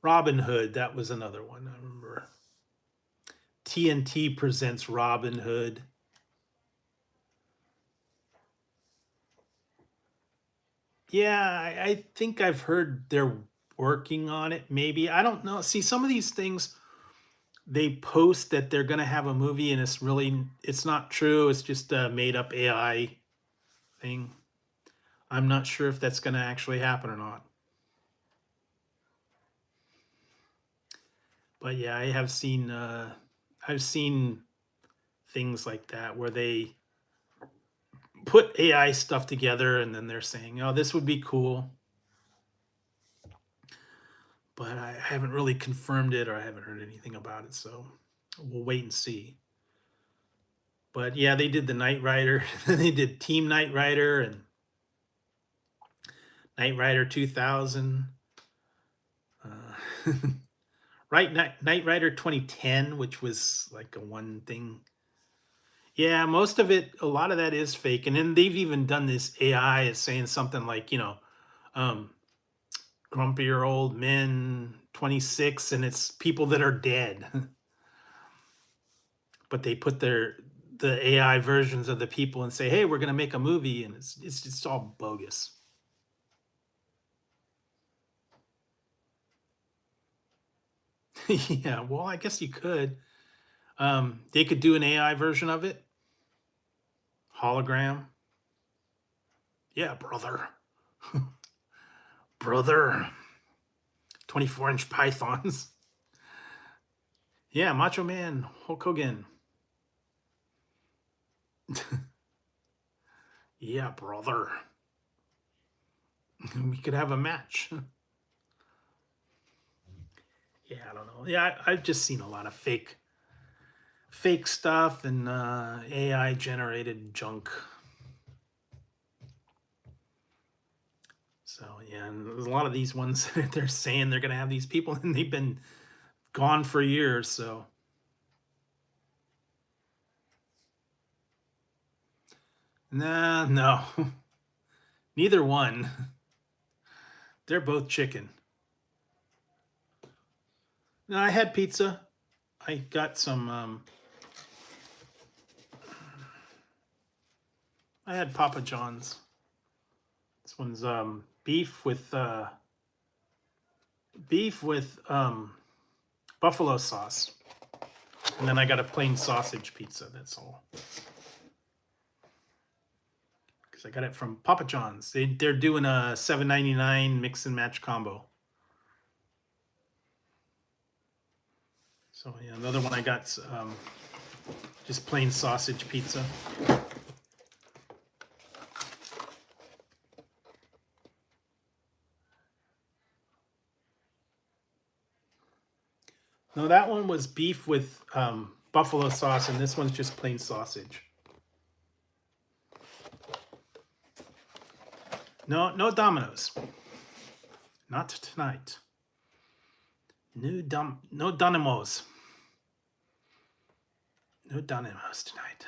Robin Hood, that was another one I remember. TNT presents Robin Hood. Yeah, I think I've heard they're working on it, maybe. I don't know. See, some of these things they post that they're going to have a movie and it's not true. It's just a made up AI thing. I'm not sure if that's going to actually happen or not. But yeah, I've seen things like that where they put AI stuff together and then they're saying, "Oh, this would be cool." But I haven't really confirmed it or I haven't heard anything about it, so we'll wait and see. But yeah, they did the Knight Rider, they did Team Knight Rider and Knight Rider 2000. Right, Knight Rider 2010, which was like a one thing. Yeah, most of it, a lot of that is fake. And then they've even done this AI is saying something like, um, grumpier old men, 26, and it's people that are dead. But they put the AI versions of the people and say, "Hey, we're going to make a movie," and it's just all bogus. Yeah, well, I guess you could. They could do an AI version of it, hologram. Yeah, brother, brother. 24-inch pythons. Yeah, Macho Man, Hulk Hogan. Yeah, brother. We could have a match. Yeah, I don't know. Yeah, I've just seen a lot of fake stuff and AI generated junk. So yeah, and there's a lot of these ones that they're saying they're gonna have these people and they've been gone for years. So nah, no, neither one. They're both chicken. No, I had pizza. I got some. I had Papa John's. This one's beef with buffalo sauce, and then I got a plain sausage pizza. That's all. Because I got it from Papa John's. They're doing a $7.99 mix and match combo. So yeah, another one I got just plain sausage pizza. No, that one was beef with buffalo sauce, and this one's just plain sausage. No, no Domino's. Not tonight. No Donimos. No Donimos tonight.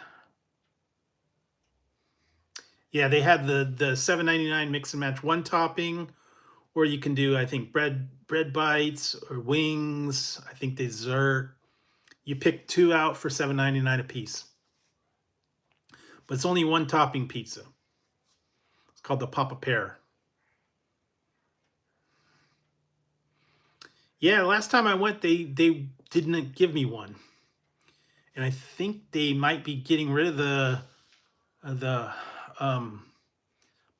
Yeah, they had the $7.99 mix and match one topping, or you can do I think bread bites or wings. I think dessert. You pick two out for $7.99 a piece, but it's only one topping pizza. It's called the Papa Pear. Yeah, last time I went, they didn't give me one, and I think they might be getting rid of the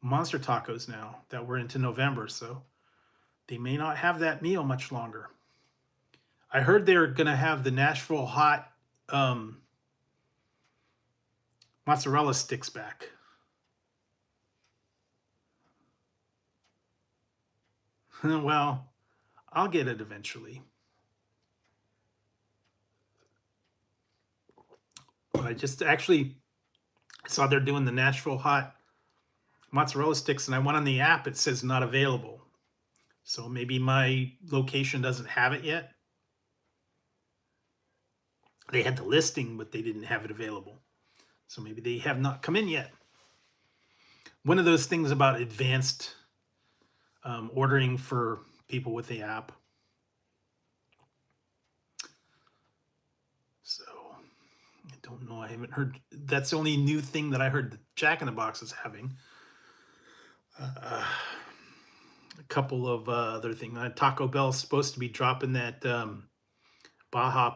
monster tacos now that we're into November, so they may not have that meal much longer. I heard they're gonna have the Nashville hot mozzarella sticks back. Well, I'll get it eventually. But I just actually saw they're doing the Nashville hot mozzarella sticks, and I went on the app. It says not available. So maybe my location doesn't have it yet. They had the listing, but they didn't have it available. So maybe they have not come in yet. One of those things about advanced ordering for people with the app. So I don't know. I haven't heard. That's the only new thing that I heard that Jack in the Box is having. A couple of other things. Taco Bell is supposed to be dropping that Baja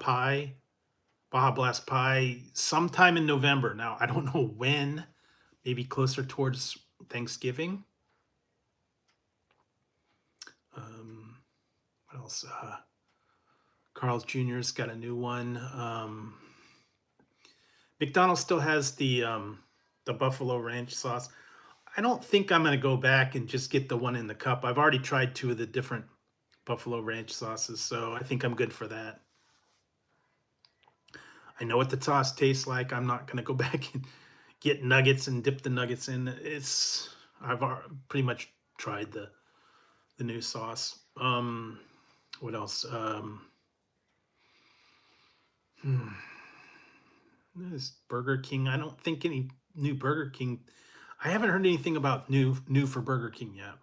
Blast Pie sometime in November. Now, I don't know when, maybe closer towards Thanksgiving. What else? Carl's Jr.'s got a new one. McDonald's still has the Buffalo Ranch sauce. I don't think I'm going to go back and just get the one in the cup. I've already tried 2 of the different Buffalo Ranch sauces, so I think I'm good for that. I know what the sauce tastes like. I'm not going to go back and get nuggets and dip the nuggets in. I've pretty much tried the new sauce. What else? This Burger King. I don't think any new Burger King. I haven't heard anything about new for Burger King yet.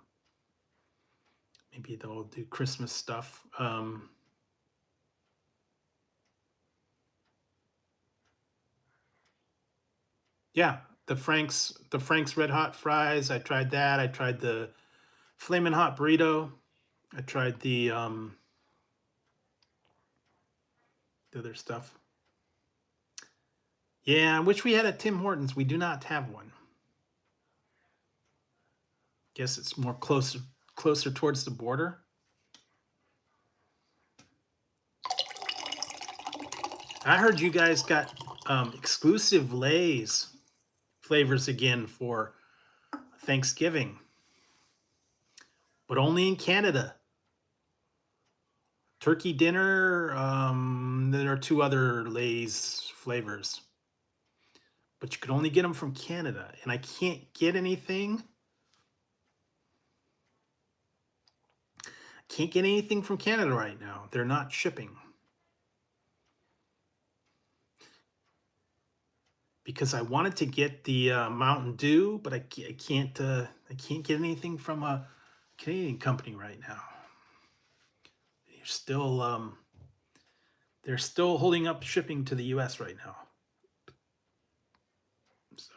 Maybe they'll do Christmas stuff. Yeah, the Frank's Red Hot fries. I tried that. I tried the Flamin' Hot burrito. I tried the other stuff. Yeah, I wish we had a Tim Hortons. We do not have one. Guess it's more closer towards the border. I heard you guys got exclusive Lay's flavors again for Thanksgiving, but only in Canada. Turkey dinner. There are 2 other Lay's flavors, but you could only get them from Canada, and I can't get anything. Can't get anything from Canada right now. They're not shipping because I wanted to get the Mountain Dew, but I can't get anything from a Canadian company right now. They're still holding up shipping to the U.S. right now. So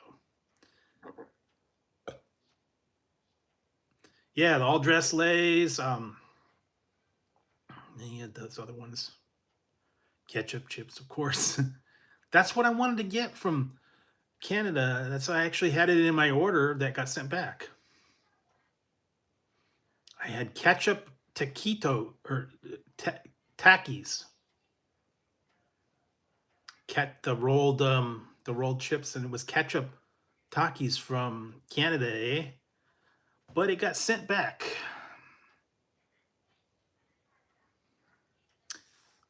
yeah, the all dressed Lay's. Then you had those other ones, ketchup chips, of course. That's what I wanted to get from Canada. I actually had it in my order that got sent back. I had ketchup taquito or Takis. The rolled chips, and it was ketchup Takis from Canada, eh? But it got sent back.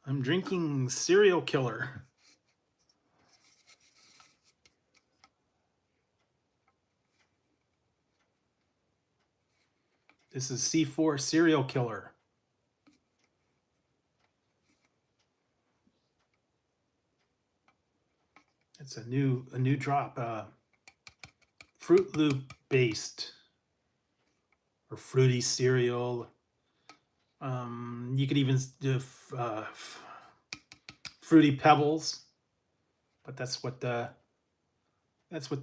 I'm drinking Serial Killer. This is C4 Serial Killer. It's a new drop. Fruit Loop based or fruity cereal. You could even do Fruity Pebbles, but that's what the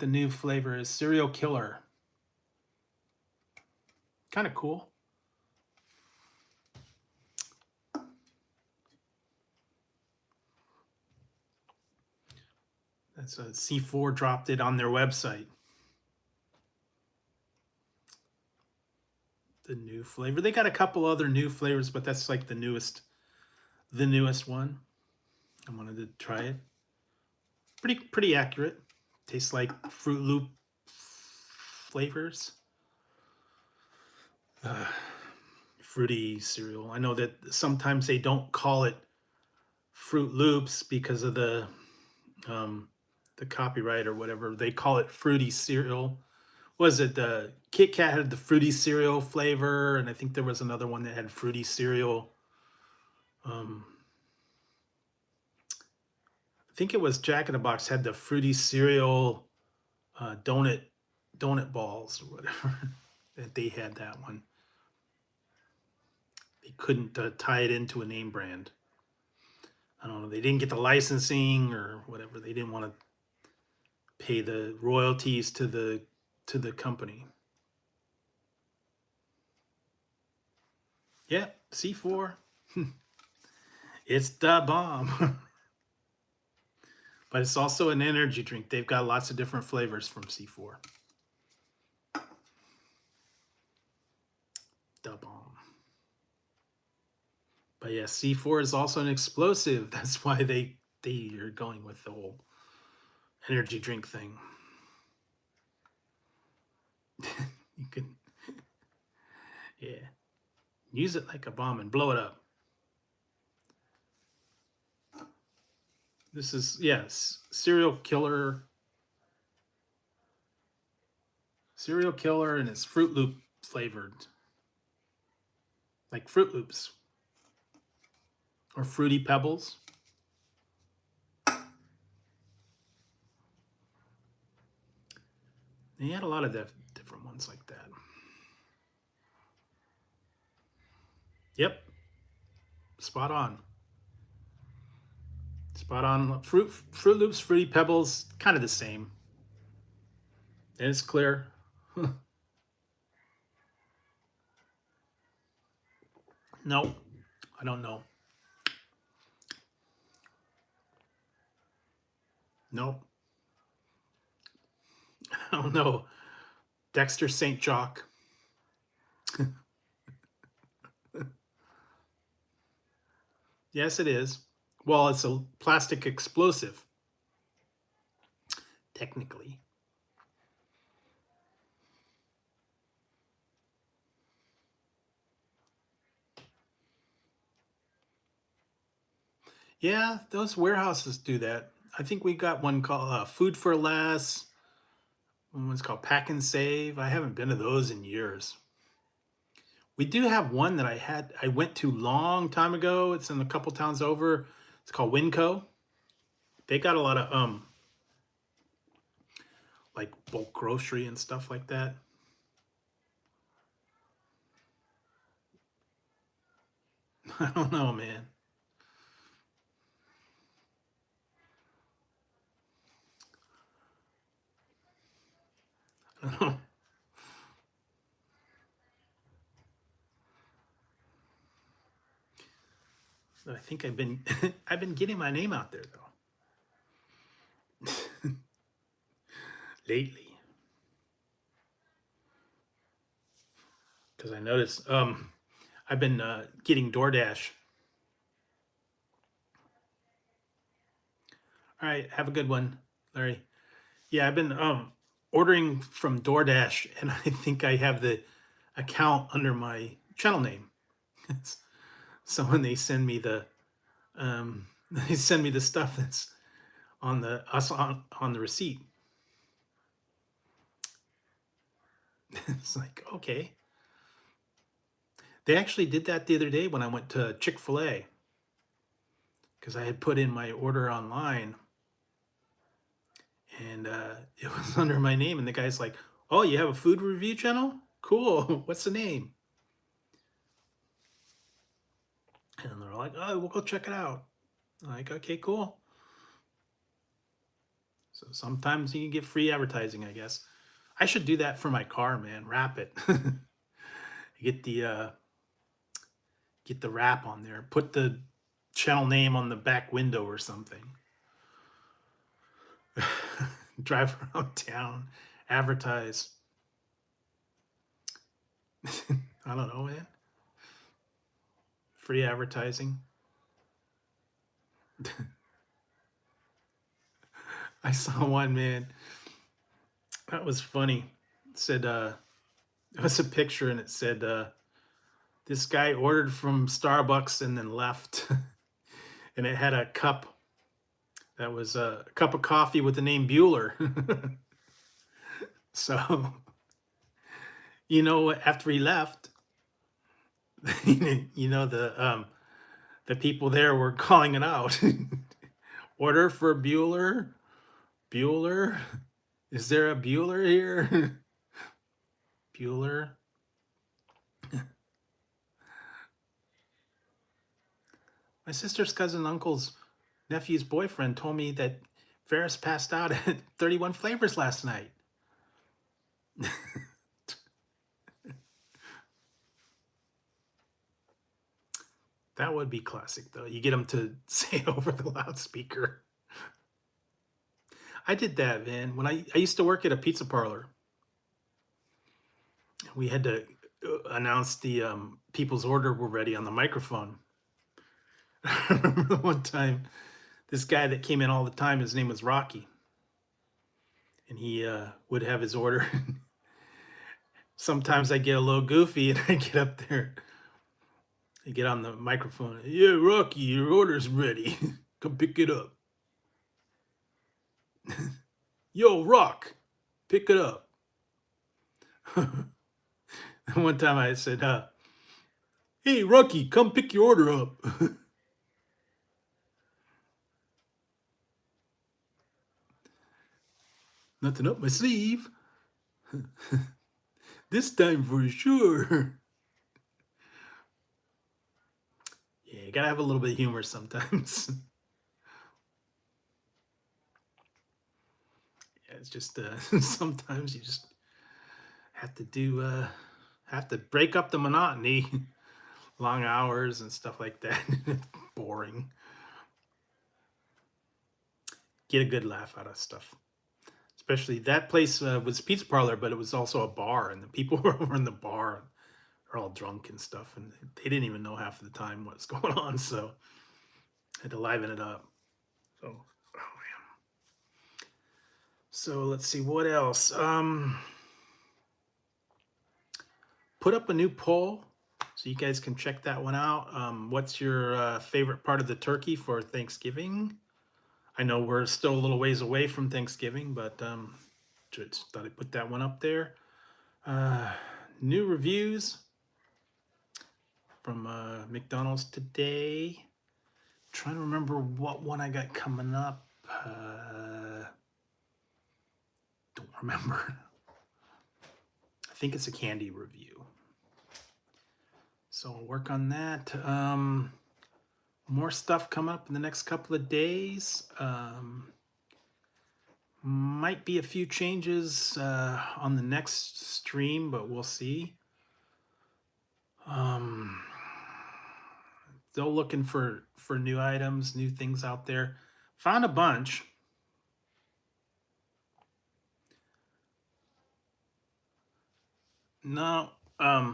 new flavor is. Serial Killer. Kind of cool. That's a C4 dropped it on their website. The new flavor. They got a couple other new flavors, but that's like the newest one. I wanted to try it. Pretty accurate. Tastes like Fruit Loop flavors. fruity cereal. I know that sometimes they don't call it Fruit Loops because of um, the copyright or whatever. They call it fruity cereal. Was it the Kit Kat had the fruity cereal flavor, and I think there was another one that had fruity cereal. Um, I think it was Jack in the Box had the fruity cereal donut balls or whatever. That they had that one. They couldn't tie it into a name brand. I don't know. They didn't get the licensing or whatever. They didn't want to pay the royalties to the company. Yeah, C4. It's the bomb. But it's also an energy drink. They've got lots of different flavors from C4. The bomb. But yeah, C4 is also an explosive. That's why they are going with the whole energy drink thing. You can, yeah, use it like a bomb and blow it up. This is, yes, serial killer, and it's Fruit Loop flavored, like Fruit Loops or Fruity Pebbles. They had a lot of different ones like that. Yep, spot on. Spot on. Fruit Loops, Fruity Pebbles, kind of the same. And it's clear. No, I don't know. No, I don't know. Dexter St. Jock. Yes, it is. Well, it's a plastic explosive, technically. Yeah, those warehouses do that. I think we got one called Food for Less. One was called Pack and Save. I haven't been to those in years. We do have one that I went to long time ago. It's in a couple towns over. It's called Winco. They got a lot of like bulk grocery and stuff like that. I don't know, man. I don't know. I think I've been I've been getting my name out there though lately because I noticed I've been getting DoorDash. All right, have a good one, Larry. Yeah, I've been ordering from DoorDash, and I think I have the account under my channel name. So when they send me they send me the stuff that's on the receipt. It's like, okay. They actually did that the other day when I went to Chick-fil-A because I had put in my order online and it was under my name. And the guy's like, "Oh, you have a food review channel? Cool. What's the name?" And they're like, "Oh, we'll go check it out." I'm like, "Okay, cool." So sometimes you can get free advertising, I guess. I should do that for my car, man. Wrap it. get the uh, get the wrap on there. Put the channel name on the back window or something. Drive around town, advertise. I don't know, man. Free advertising. I saw one, man. That was funny. It said it was a picture and it said This guy ordered from Starbucks and then left, and it had a cup that was a cup of coffee with the name Bueller. So, after he left, the people there were calling it out. Order for Bueller. Bueller. Is there a Bueller here? Bueller. My sister's cousin uncle's nephew's boyfriend told me that Ferris passed out at 31 Flavors last night. That would be classic, though. You get him to say it over the loudspeaker. I did that, man. When I used to work at a pizza parlor, we had to announce the people's order were ready on the microphone. I remember the one time, this guy that came in all the time, his name was Rocky. And he would have his order. Sometimes I get a little goofy and I get up there. I get on the microphone. Yeah, Rocky, your order's ready. Come pick it up. Yo, Rock, pick it up. One time I said, hey, Rocky, come pick your order up. Nothing up my sleeve. This time for sure. Yeah, you gotta have a little bit of humor sometimes. Yeah, it's just sometimes you just have to break up the monotony. Long hours and stuff like that. Boring. Get a good laugh out of stuff. Especially that place was a pizza parlor, but it was also a bar, and the people were over in the bar are all drunk and stuff, and they didn't even know half of the time what's going on, so I had to liven it up. So, oh man. So let's see what else. Put up a new poll so you guys can check that one out. What's your favorite part of the turkey for Thanksgiving? I know we're still a little ways away from Thanksgiving, but just thought I'd put that one up there. New reviews from McDonald's today. Trying to remember what one I got coming up. Don't remember. I think it's a candy review. So I'll work on that. More stuff coming up in the next couple of days. Might be a few changes on the next stream, but we'll see. Still looking for new items, new things out there. Found a bunch. No, no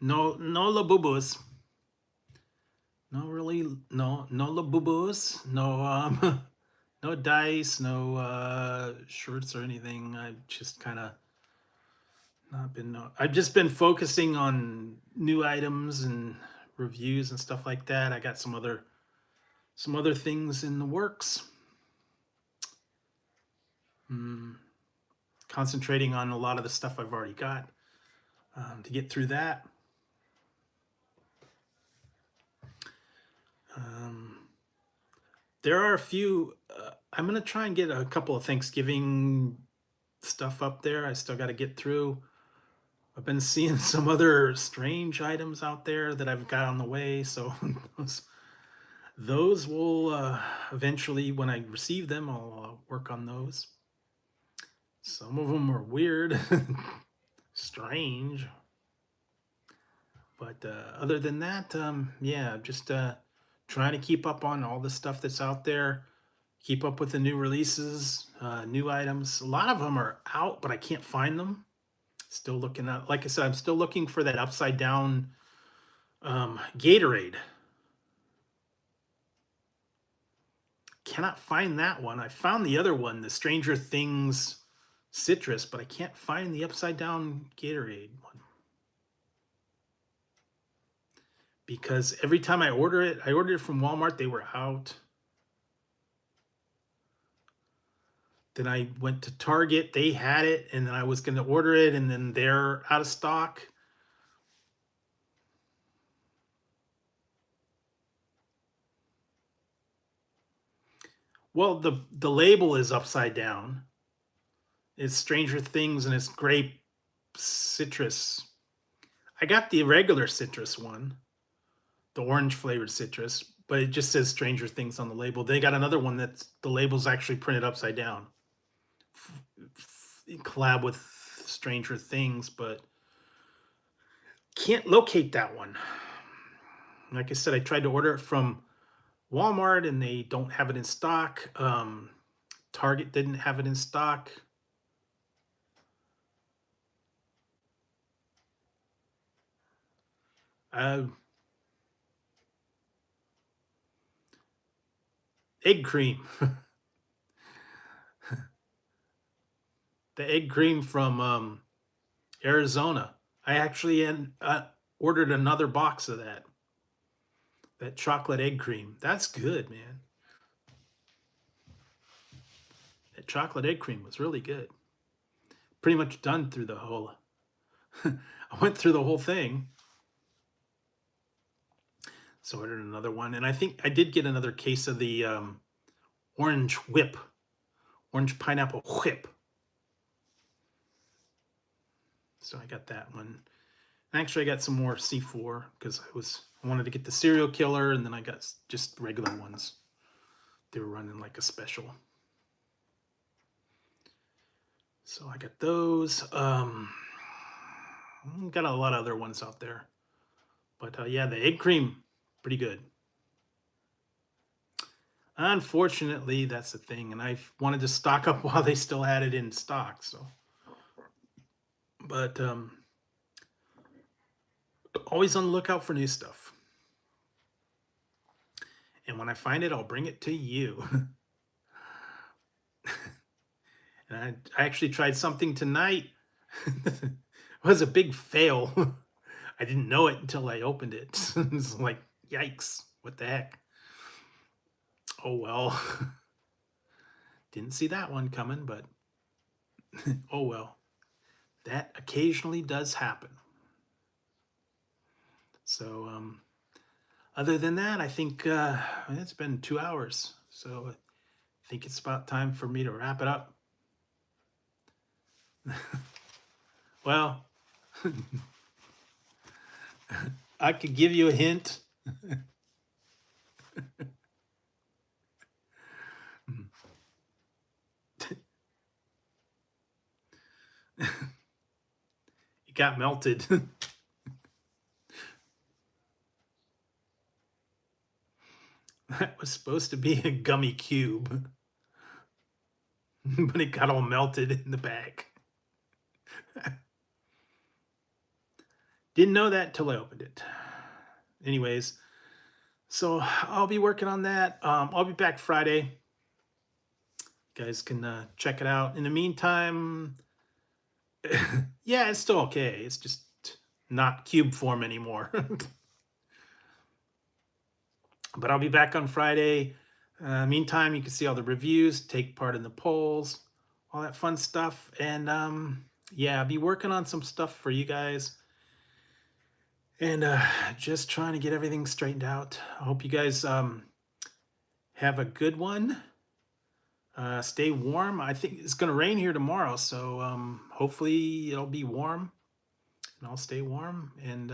labubus. No labubus. No, no dice, no shirts or anything. I've just kind of I've just been focusing on new items and reviews and stuff like that. I got some other things in the works. Concentrating on a lot of the stuff I've already got to get through that. There are a few. I'm going to try and get a couple of Thanksgiving stuff up there. I still got to get through. I've been seeing some other strange items out there that I've got on the way. So those will eventually, when I receive them, I'll work on those. Some of them are weird, strange. But other than that, yeah, just trying to keep up on all the stuff that's out there, keep up with the new releases, new items. A lot of them are out, but I can't find them. Still looking at, like I said, I'm still looking for that upside down Gatorade. Cannot find that one. I found the other one, the Stranger Things citrus, but I can't find the upside down Gatorade one. because every time I ordered it from Walmart, they were out. Then I went to Target, they had it, and then I was going to order it, and then they're out of stock. Well, the label is upside down. It's Stranger Things, and it's grape citrus. I got the regular citrus one, the orange flavored citrus, but it just says Stranger Things on the label. They got another one that's the label's actually printed upside down. Collab with Stranger Things, but can't locate that one. Like I said, I tried to order it from Walmart and they don't have it in stock. Target didn't have it in stock. Egg cream. The egg cream from Arizona. I actually ordered another box of that. That chocolate egg cream. That's good, man. That chocolate egg cream was really good. Pretty much done through the whole. I went through the whole thing. So I ordered another one. And I think I did get another case of the orange whip. Orange pineapple whip. So I got that one. Actually, I got some more C4 because I wanted to get the serial killer, and then I got just regular ones. They were running like a special. So I got those. Got a lot of other ones out there. But yeah, the egg cream, pretty good. Unfortunately, that's the thing. And I wanted to stock up while they still had it in stock. So, but always on the lookout for new stuff. And when I find it, I'll bring it to you. And I actually tried something tonight. It was a big fail. I didn't know it until I opened it. It's like, yikes, what the heck? Oh well. Didn't see that one coming, but oh well. That occasionally does happen. So, other than that, I think it's been 2 hours. So I think it's about time for me to wrap it up. Well, I could give you a hint. It got melted. That was supposed to be a gummy cube, but it got all melted in the bag. Didn't know that till I opened it. Anyways, so I'll be working on that. I'll be back Friday. You guys can check it out. In the meantime, yeah, it's still okay. It's just not cube form anymore. But I'll be back on Friday. Meantime, you can see all the reviews, take part in the polls, all that fun stuff. And yeah, I'll be working on some stuff for you guys. And just trying to get everything straightened out. I hope you guys have a good one. Stay warm. I think it's going to rain here tomorrow. So hopefully it'll be warm. And I'll stay warm and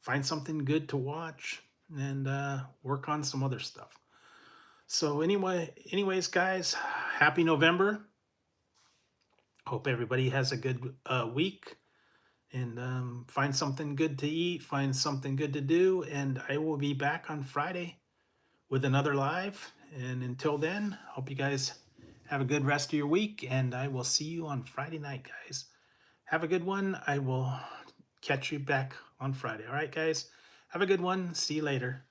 find something good to watch and work on some other stuff. So anyways, guys, happy November. Hope everybody has a good week and find something good to eat, find something good to do. And I will be back on Friday with another live. And until then, hope you guys have a good rest of your week. And I will see you on Friday night, guys. Have a good one. I will catch you back on Friday. All right, guys. Have a good one. See you later.